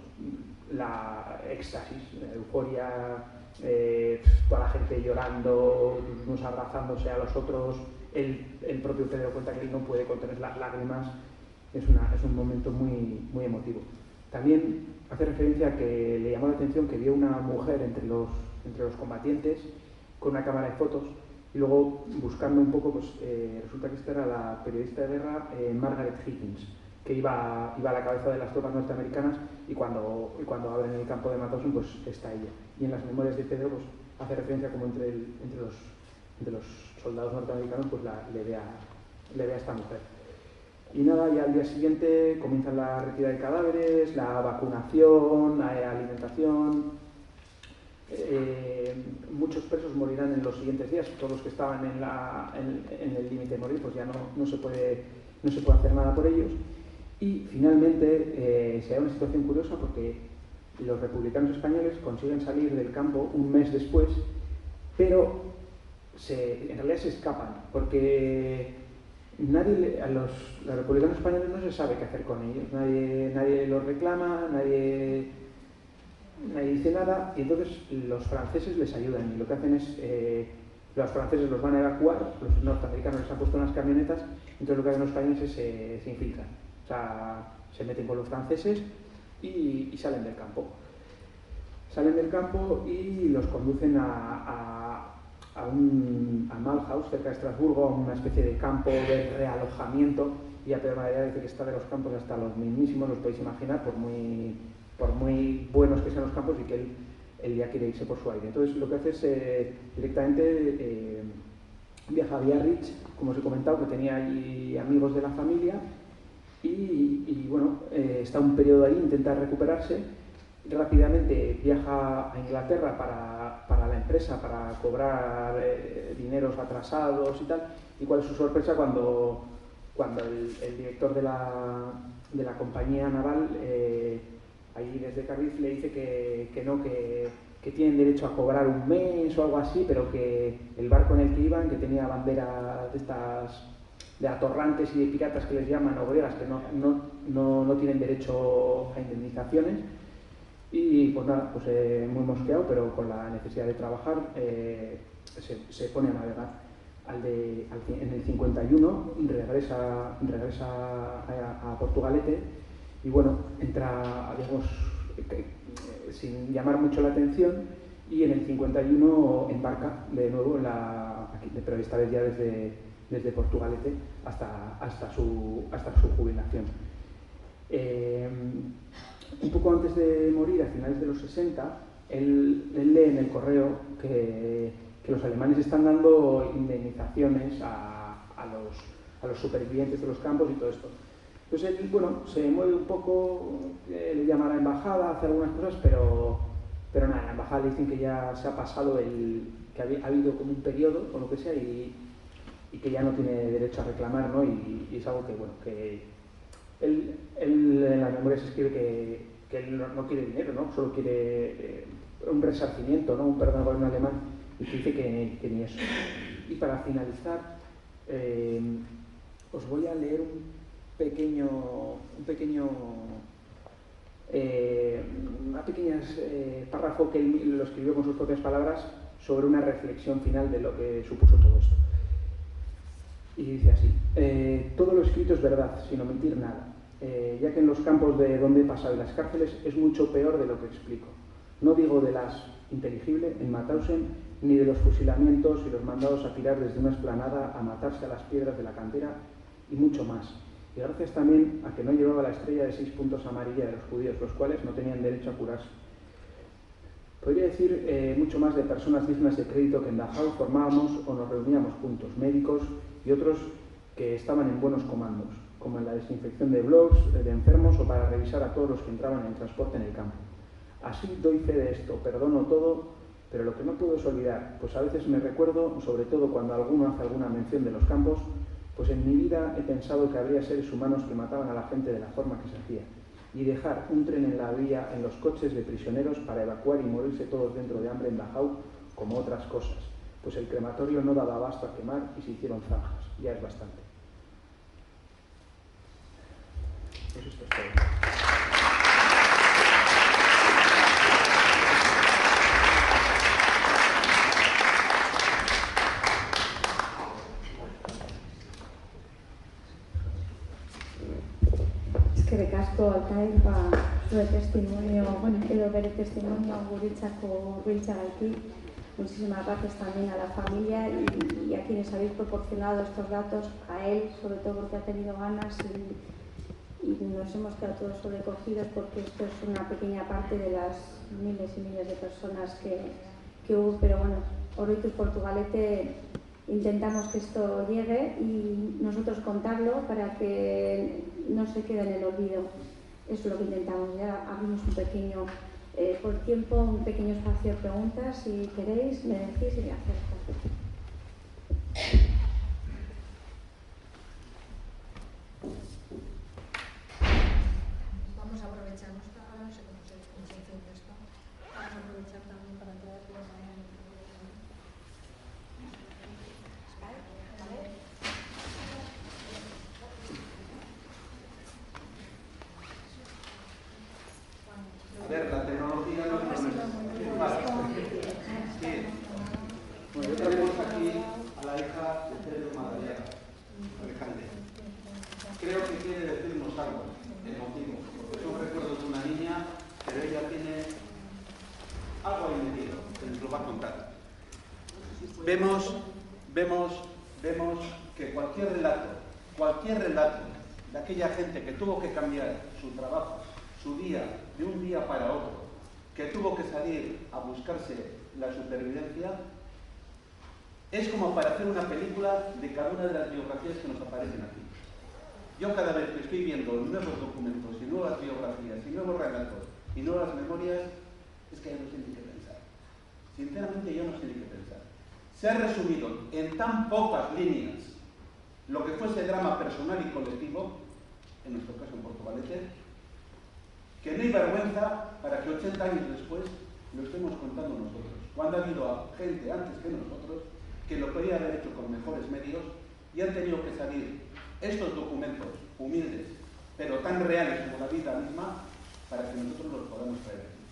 [SPEAKER 2] la éxtasis, la euforia, toda la gente llorando, unos abrazándose a los otros. El propio Pedro cuenta que él no puede contener las lágrimas. Es un momento muy emotivo. También hace referencia a que le llamó la atención que vio una mujer entre los combatientes con una cámara de fotos, y luego buscando un poco, pues resulta que esta era la periodista de guerra Margaret Higgins, que iba a la cabeza de las tropas norteamericanas, y cuando abren el campo de Mauthausen pues está ella. Y en las memorias de Pedro pues hace referencia como entre los soldados norteamericanos pues le ve a esta mujer. Y nada, ya al día siguiente comienzan la retirada de cadáveres, la vacunación, la alimentación. Muchos presos morirán en los siguientes días. Todos los que estaban en el límite de morir, pues ya no se puede hacer nada por ellos. Y finalmente se da una situación curiosa, porque los republicanos españoles consiguen salir del campo un mes después, pero en realidad se escapan, porque los republicanos españoles no se sabe qué hacer con ellos. Nadie los reclama, nadie dice nada, y entonces los franceses les ayudan, y lo que hacen es, los franceses los van a evacuar, los norteamericanos les han puesto unas camionetas, entonces lo que hacen los españoles es se infiltran, o sea, se meten con los franceses y salen del campo. Salen del campo y los conducen a Mulhouse, cerca de Estrasburgo, a una especie de campo de realojamiento, y a Pedro Madariaga dice que está de los campos hasta los mismísimos, los podéis imaginar, por muy buenos que sean los campos, y que él ya quiere irse por su aire. Entonces lo que hace es directamente viaja a Biarritz, como os he comentado, que tenía allí amigos de la familia, y bueno, está un periodo ahí, intenta recuperarse. Rápidamente viaja a Inglaterra para la empresa, para cobrar dineros atrasados y tal. ¿Y cuál es su sorpresa cuando el director de la compañía naval ahí desde Cardiff le dice que tienen derecho a cobrar un mes o algo así, pero que el barco en el que iban, que tenía bandera de estas de atorrantes y de piratas que les llaman, o griegas, que no tienen derecho a indemnizaciones. Y pues nada, pues muy mosqueado, pero con la necesidad de trabajar, se pone a navegar. En el 51 regresa a Portugalete, y bueno, entra, digamos, sin llamar mucho la atención, y en el 51 embarca de nuevo pero esta vez ya desde Portugalete hasta su jubilación. Un poco antes de morir, a finales de los 60, él lee en el correo que los alemanes están dando indemnizaciones a los supervivientes de los campos y todo esto. Entonces él, bueno, se mueve un poco, le llama a la embajada, hace algunas cosas, pero nada, en la embajada le dicen que ya se ha pasado que ha habido como un periodo o lo que sea, y que ya no tiene derecho a reclamar, ¿no? Y es algo que, bueno, que él en las memorias escribe que él no quiere dinero, ¿no? Solo quiere un resarcimiento, ¿no? Un perdón al gobierno alemán, y que dice que ni eso. Y para finalizar, os voy a leer un pequeño párrafo que él lo escribió con sus propias palabras sobre una reflexión final de lo que supuso todo esto. Y dice así: todo lo escrito es verdad, sin omitir nada, ya que en los campos de donde he pasado y las cárceles es mucho peor de lo que explico. No digo de las inteligible en Mauthausen, ni de los fusilamientos y los mandados a tirar desde una explanada a matarse a las piedras de la cantera, y mucho más. Y gracias también a que no llevaba la estrella de 6 puntos amarilla de los judíos, los cuales no tenían derecho a curarse. Podría decir mucho más de personas dignas de crédito que en Dachau formábamos o nos reuníamos juntos, médicos y otros que estaban en buenos comandos, como en la desinfección de blogs, de enfermos, o para revisar a todos los que entraban en transporte en el campo. Así doy fe de esto, perdono todo, pero lo que no puedo es olvidar, pues a veces me recuerdo, sobre todo cuando alguno hace alguna mención de los campos, pues en mi vida he pensado que habría seres humanos que mataban a la gente de la forma que se hacía, y dejar un tren en la vía en los coches de prisioneros para evacuar y morirse todos dentro de hambre en Dachau, como otras cosas, pues el crematorio no daba abasto a quemar y se hicieron zanjas, ya es bastante. Pues esto es todo.
[SPEAKER 1] Eskerrik asko Altair, zure testimonio, edo bere testimonio guretzako hurbiltzeagatik. Muchísimas gracias también a la familia y a quienes habéis proporcionado estos datos, a él sobre todo porque ha tenido ganas y nos hemos quedado todos sobrecogidos porque esto es una pequeña parte de las miles y miles de personas que hubo, pero bueno, Oroituz Portugalete intentamos que esto llegue y nosotros contarlo para que no se quede en el olvido. Eso es lo que intentamos. Ya abrimos un pequeño, por tiempo, un pequeño espacio de preguntas. Si queréis, me decís y me acerco.
[SPEAKER 3] Vamos a aprovechar, ahora no sé cómo se funciona esto. Vamos a aprovechar también para traerlo a
[SPEAKER 4] ver, la tecnología no es Bueno, tenemos aquí a la hija de Pedro Madariaga, Alejandra. Creo que quiere decirnos algo emotivo, porque son recuerdos de una niña, pero ella tiene algo ahí metido, que nos lo va a contar. Vemos que cualquier relato de aquella gente que tuvo que cambiar su trabajo, su día, de un día para otro, que tuvo que salir a buscarse la supervivencia, es como para hacer una película de cada una de las biografías que nos aparecen aquí. Yo cada vez que estoy viendo nuevos documentos y nuevas biografías y nuevos relatos y nuevas memorias, es que ya no sé ni qué pensar. Sinceramente yo no sé ni qué pensar. Se ha resumido en tan pocas líneas lo que fue ese drama personal y colectivo, en nuestro caso en Portugalete, que no hay vergüenza para que 80 años después lo estemos contando nosotros, cuando ha habido gente antes que nosotros que lo podía haber hecho con mejores medios y han tenido que salir estos documentos humildes, pero tan reales como la vida misma, para que nosotros los podamos traer aquí.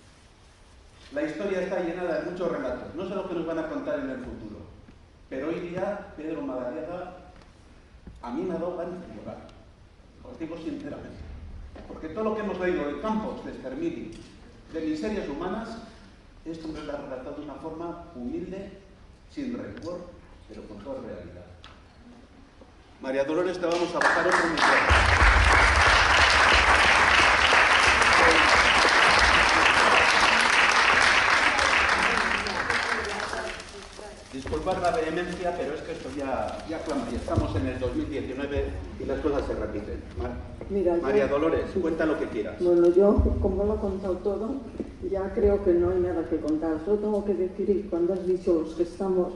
[SPEAKER 4] La historia está llenada de muchos relatos, no sé lo que nos van a contar en el futuro, pero hoy día Pedro Madariaga a mí me ha dado ganas de llorar, os digo sinceramente. Porque todo lo que hemos leído de campos de exterminio, de miserias humanas, esto nos lo ha relatado de una forma humilde, sin rencor, pero con toda realidad. María Dolores, te vamos a bajar otro micrófono. Disculpad la vehemencia, pero es que esto ya clama, ya estamos en el 2019 y las cosas se repiten.
[SPEAKER 5] Mira,
[SPEAKER 4] María Dolores, cuenta lo que quieras.
[SPEAKER 5] Bueno, yo, como lo he contado todo, ya creo que no hay nada que contar. Solo tengo que decir, cuando has dicho los que estamos,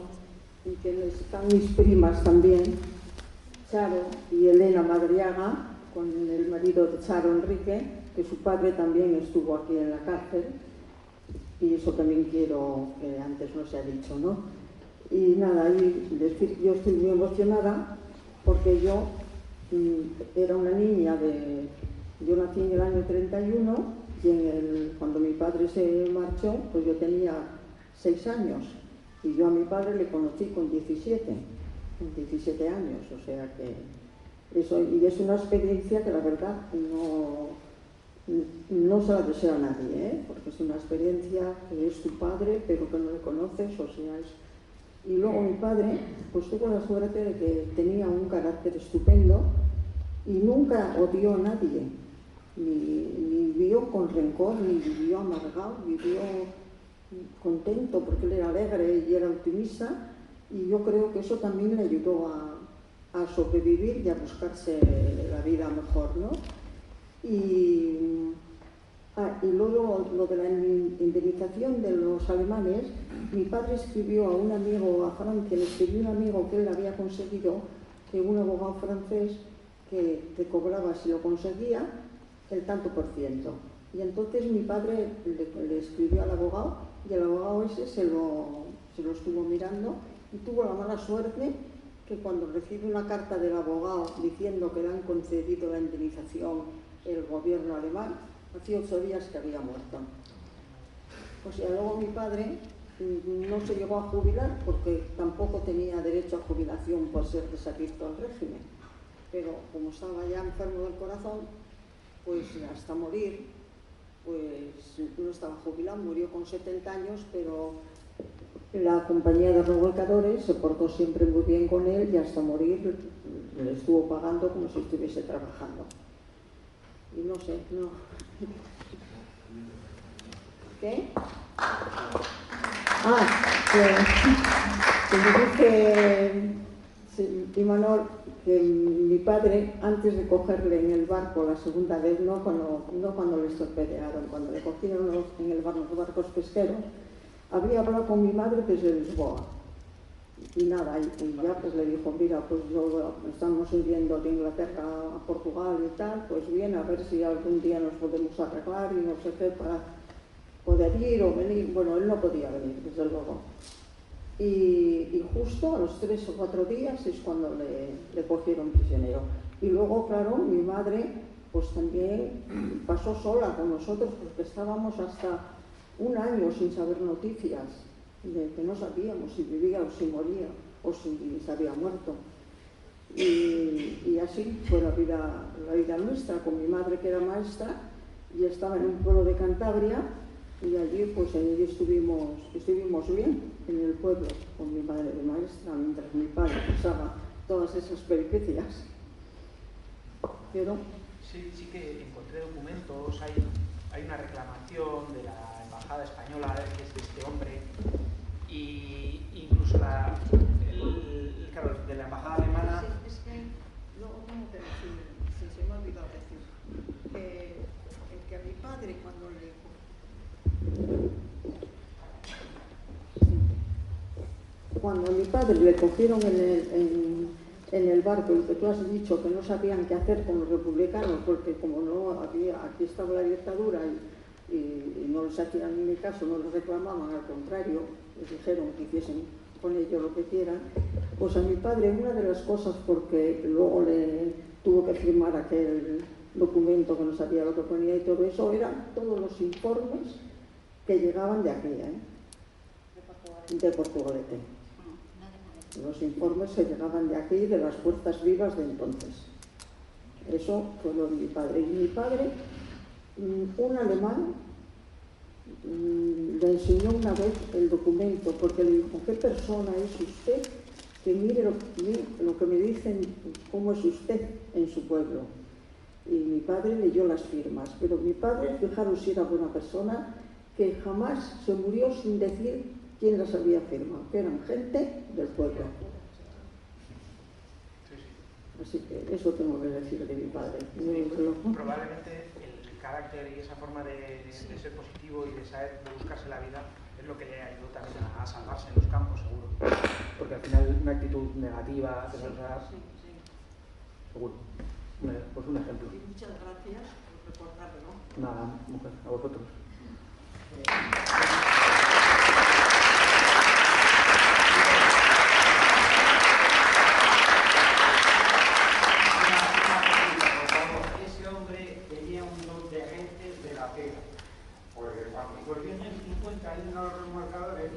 [SPEAKER 5] y que están mis primas también, Charo y Elena Madariaga, con el marido de Charo, Enrique, que su padre también estuvo aquí en la cárcel, y eso también quiero que antes no se ha dicho, ¿no? Y nada, y decir, yo estoy muy emocionada porque yo era una niña yo nací en el año 31 y cuando mi padre se marchó, pues yo tenía 6 años y yo a mi padre le conocí con 17 años, o sea que eso, y es una experiencia que la verdad no se la deseo a nadie, porque es una experiencia que es tu padre pero que no le conoces, o sea, Y luego mi padre, pues tuvo la suerte de que tenía un carácter estupendo y nunca odió a nadie, ni vivió con rencor, ni vivió amargado, vivió contento porque él era alegre y era optimista, y yo creo que eso también le ayudó a sobrevivir y a buscarse la vida mejor, ¿no? Y luego lo de la indemnización de los alemanes, mi padre escribió a un amigo a Francia, le escribió un amigo que él había conseguido, que un abogado francés que te cobraba, si lo conseguía, el tanto por ciento. Y entonces mi padre le escribió al abogado y el abogado ese se lo estuvo mirando y tuvo la mala suerte que cuando recibe una carta del abogado diciendo que le han concedido la indemnización el gobierno alemán, hacía 8 días que había muerto. O sea, luego mi padre no se llegó a jubilar porque tampoco tenía derecho a jubilación por ser desadicto al régimen. Pero como estaba ya enfermo del corazón, pues hasta morir, pues no estaba jubilado, murió con 70 años, pero la compañía de revolcadores se portó siempre muy bien con él y hasta morir le estuvo pagando como si estuviese trabajando. Y no sé, no. ¿Qué? Que me dice Imanol que mi padre, antes de cogerle en el barco la segunda vez, no cuando le torpedearon, cuando le cogieron en el barco, los barcos pesqueros, había hablado con mi madre desde Lisboa. Y nada, y ya pues le dijo, mira, pues estamos huyendo de Inglaterra a Portugal y tal, pues bien, a ver si algún día nos podemos arreglar y no sé qué para poder ir o venir. Bueno, él no podía venir, desde luego. Y justo a los 3 o 4 días es cuando le cogieron prisionero. Y luego, claro, mi madre pues también pasó sola con nosotros porque estábamos hasta un año sin saber noticias, de que no sabíamos si vivía o si moría o si se había muerto. Y así fue la vida nuestra, con mi madre que era maestra y estaba en un pueblo de Cantabria, y allí pues allí estuvimos bien en el pueblo con mi madre de maestra, mientras mi padre pasaba todas esas peripecias. Pero
[SPEAKER 2] sí que encontré documentos, hay una reclamación de la embajada española que es de este hombre, y incluso claro, de la embajada alemana.
[SPEAKER 5] Es que luego tengo que decir, se me ha olvidado decir que a mi padre cuando a mi padre le cogieron en el barco, y que tú has dicho que no sabían qué hacer con los republicanos, porque como no había, aquí estaba la dictadura y no les hacían ni caso, no les reclamaban, al contrario, les dijeron que hiciesen con ellos lo que quieran, pues a mi padre una de las cosas, porque luego le tuvo que firmar aquel documento que no sabía lo que ponía y todo eso, eran todos los informes que llegaban de aquí, de Portugalete. Los informes que llegaban de aquí, de las fuerzas vivas de entonces. Eso fue lo de mi padre. Y mi padre, un alemán, le enseñó una vez el documento, porque le dijo, ¿qué persona es usted? Que mire lo que me dicen, cómo es usted en su pueblo. Y mi padre leyó las firmas, pero mi padre, fijaros si era buena persona, que jamás se murió sin decir quién las había firmado, que eran gente del pueblo. Así que eso tengo que decir de mi padre.
[SPEAKER 2] Probablemente el carácter y esa forma de ser positivo y de saber buscarse la vida es lo que le ayudó también a salvarse en los campos, seguro. Porque al final una actitud negativa, seguro. Pues un ejemplo.
[SPEAKER 5] Y muchas gracias por recordarlo.
[SPEAKER 2] Nada, mujer, a vosotros.
[SPEAKER 6] Ese hombre tenía un don de gente de la pega, porque cuando volvió en el 50 hay unos remolcadores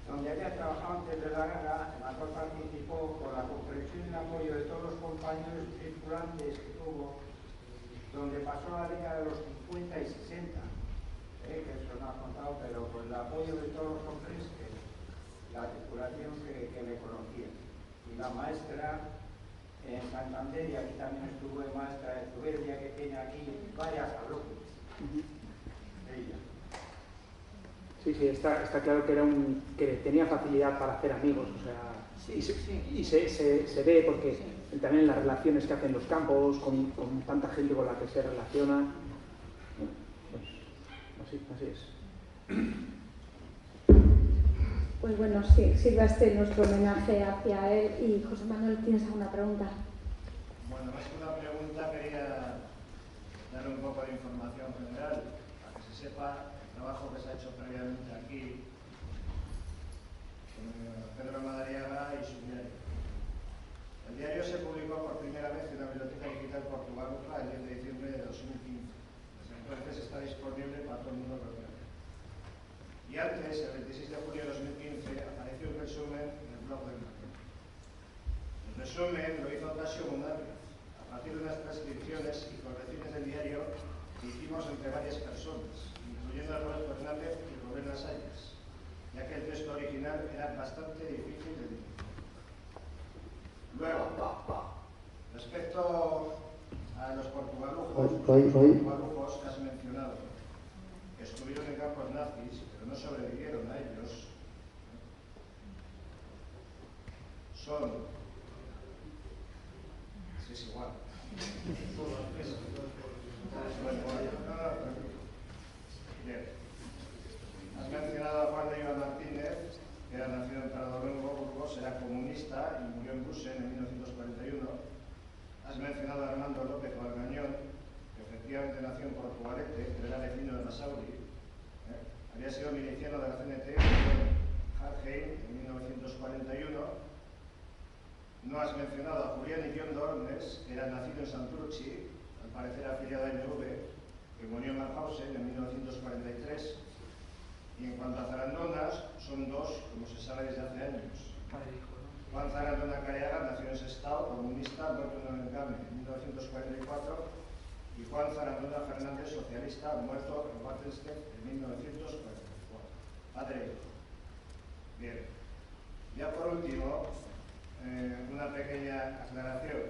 [SPEAKER 6] donde había trabajado antes de la guerra, en la cual participó con la comprensión y el apoyo de todos los compañeros circulantes que tuvo, donde pasó la década de los 50 y 60, que eso no ha contado, pero con el apoyo de todos los hombres, la circulación que le conocía. Y la maestra en Santander, y aquí también estuvo de maestra de Tuberia, que tiene aquí varias alumnas. Ella.
[SPEAKER 2] Sí, está claro que que tenía facilidad para hacer amigos, o sea, y se ve porque también en las relaciones que hacen los campos, con tanta gente con la que se relaciona, pues así es.
[SPEAKER 1] Pues bueno, sí, sirva nuestro homenaje hacia él. Y José Manuel, ¿tienes alguna pregunta?
[SPEAKER 7] Bueno, más que una pregunta, quería dar un poco de información general, para que se sepa el trabajo que se ha hecho previamente aquí con Pedro Madariaga y su diario. El diario se publicó por primera vez en la Biblioteca Digital Portugal el 10 de diciembre de 2015. Desde entonces está disponible para todo el mundo que lo quiera. Y antes, el 26 de julio de 2015, apareció un resumen en el blog del diario. El resumen lo hizo Ocasio Munari, a partir de unas transcripciones y correcciones que hicimos entre varias personas, incluyendo a Roberto Fernández y Rubén Lasallas, ya que el texto original era bastante difícil de digerir. Luego, respecto a los portugalujos que has mencionado, que estuvieron en campos nazis, pero no sobrevivieron a ellos, son... Sí, es igual. Bien. Has mencionado a Juan de Iván Martínez, que era nacido en Paradolongo, Burgos, era comunista y murió en Busen en 1941. Has mencionado a Armando López Valgañón, que efectivamente nació en Portugalete, pero era vecino de Basauri. Había sido miliciano de la CNT en Harheim en 1941. No has mencionado a Julián Irión Dornes, que era nacido en Santurci, al parecer afiliado a NV, que murió en Mauthausen en 1943. Y en cuanto a zarandonas, son dos, como se sabe desde hace años. Juan Zarandona Careaga nació en Sestao, comunista, muerto en Engame en 1944, y Juan Zarandona Fernández, socialista, muerto en Wattenstedt en 1944. Padre e hijo. Bien. Ya por último, una pequeña aclaración.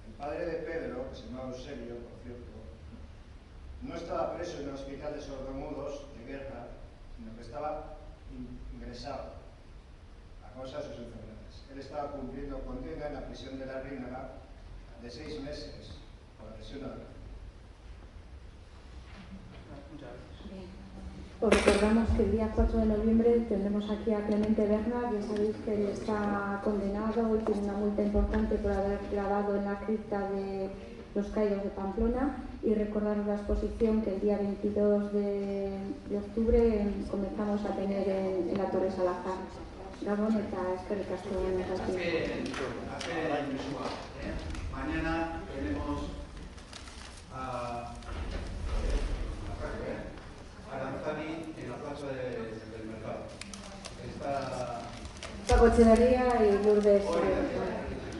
[SPEAKER 7] El padre de Pedro, que se llamaba Eusebio, por cierto, no estaba preso en el hospital de sordomudos de guerra, sino que estaba ingresado a causa de sus enfermedades. Él estaba cumpliendo condena en la prisión de la Rínaga de 6 meses por adhesión a la guerra.
[SPEAKER 1] Os recordamos que el día 4 de noviembre tendremos aquí a Clemente Berna. Ya sabéis que él está condenado y tiene una multa importante por haber grabado en la cripta de los caídos de Pamplona. Y recordaros la exposición que el día 22 de octubre comenzamos a tener en la Torre Salazar. Gabón eta eskerrik asko.
[SPEAKER 4] Mañana tenemos a Aranzadi en la plaza del mercado.
[SPEAKER 1] Paco Echeverría y Lourdes.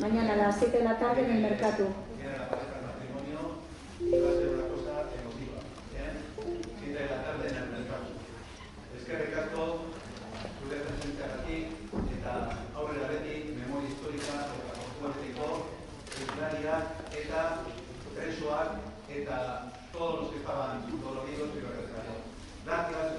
[SPEAKER 1] Mañana a las 7 de la tarde en el mercado.
[SPEAKER 4] Viene la pareja de matrimonio y va a ser una cosa emotiva. 7 de la tarde en el mercado. Eskerrik asko, zure presentzia aquí, eta aurrera beti memoria histórica eta portualetiko kulturariak eta presoak eta todos los que estaban doloridos y representados. Gracias.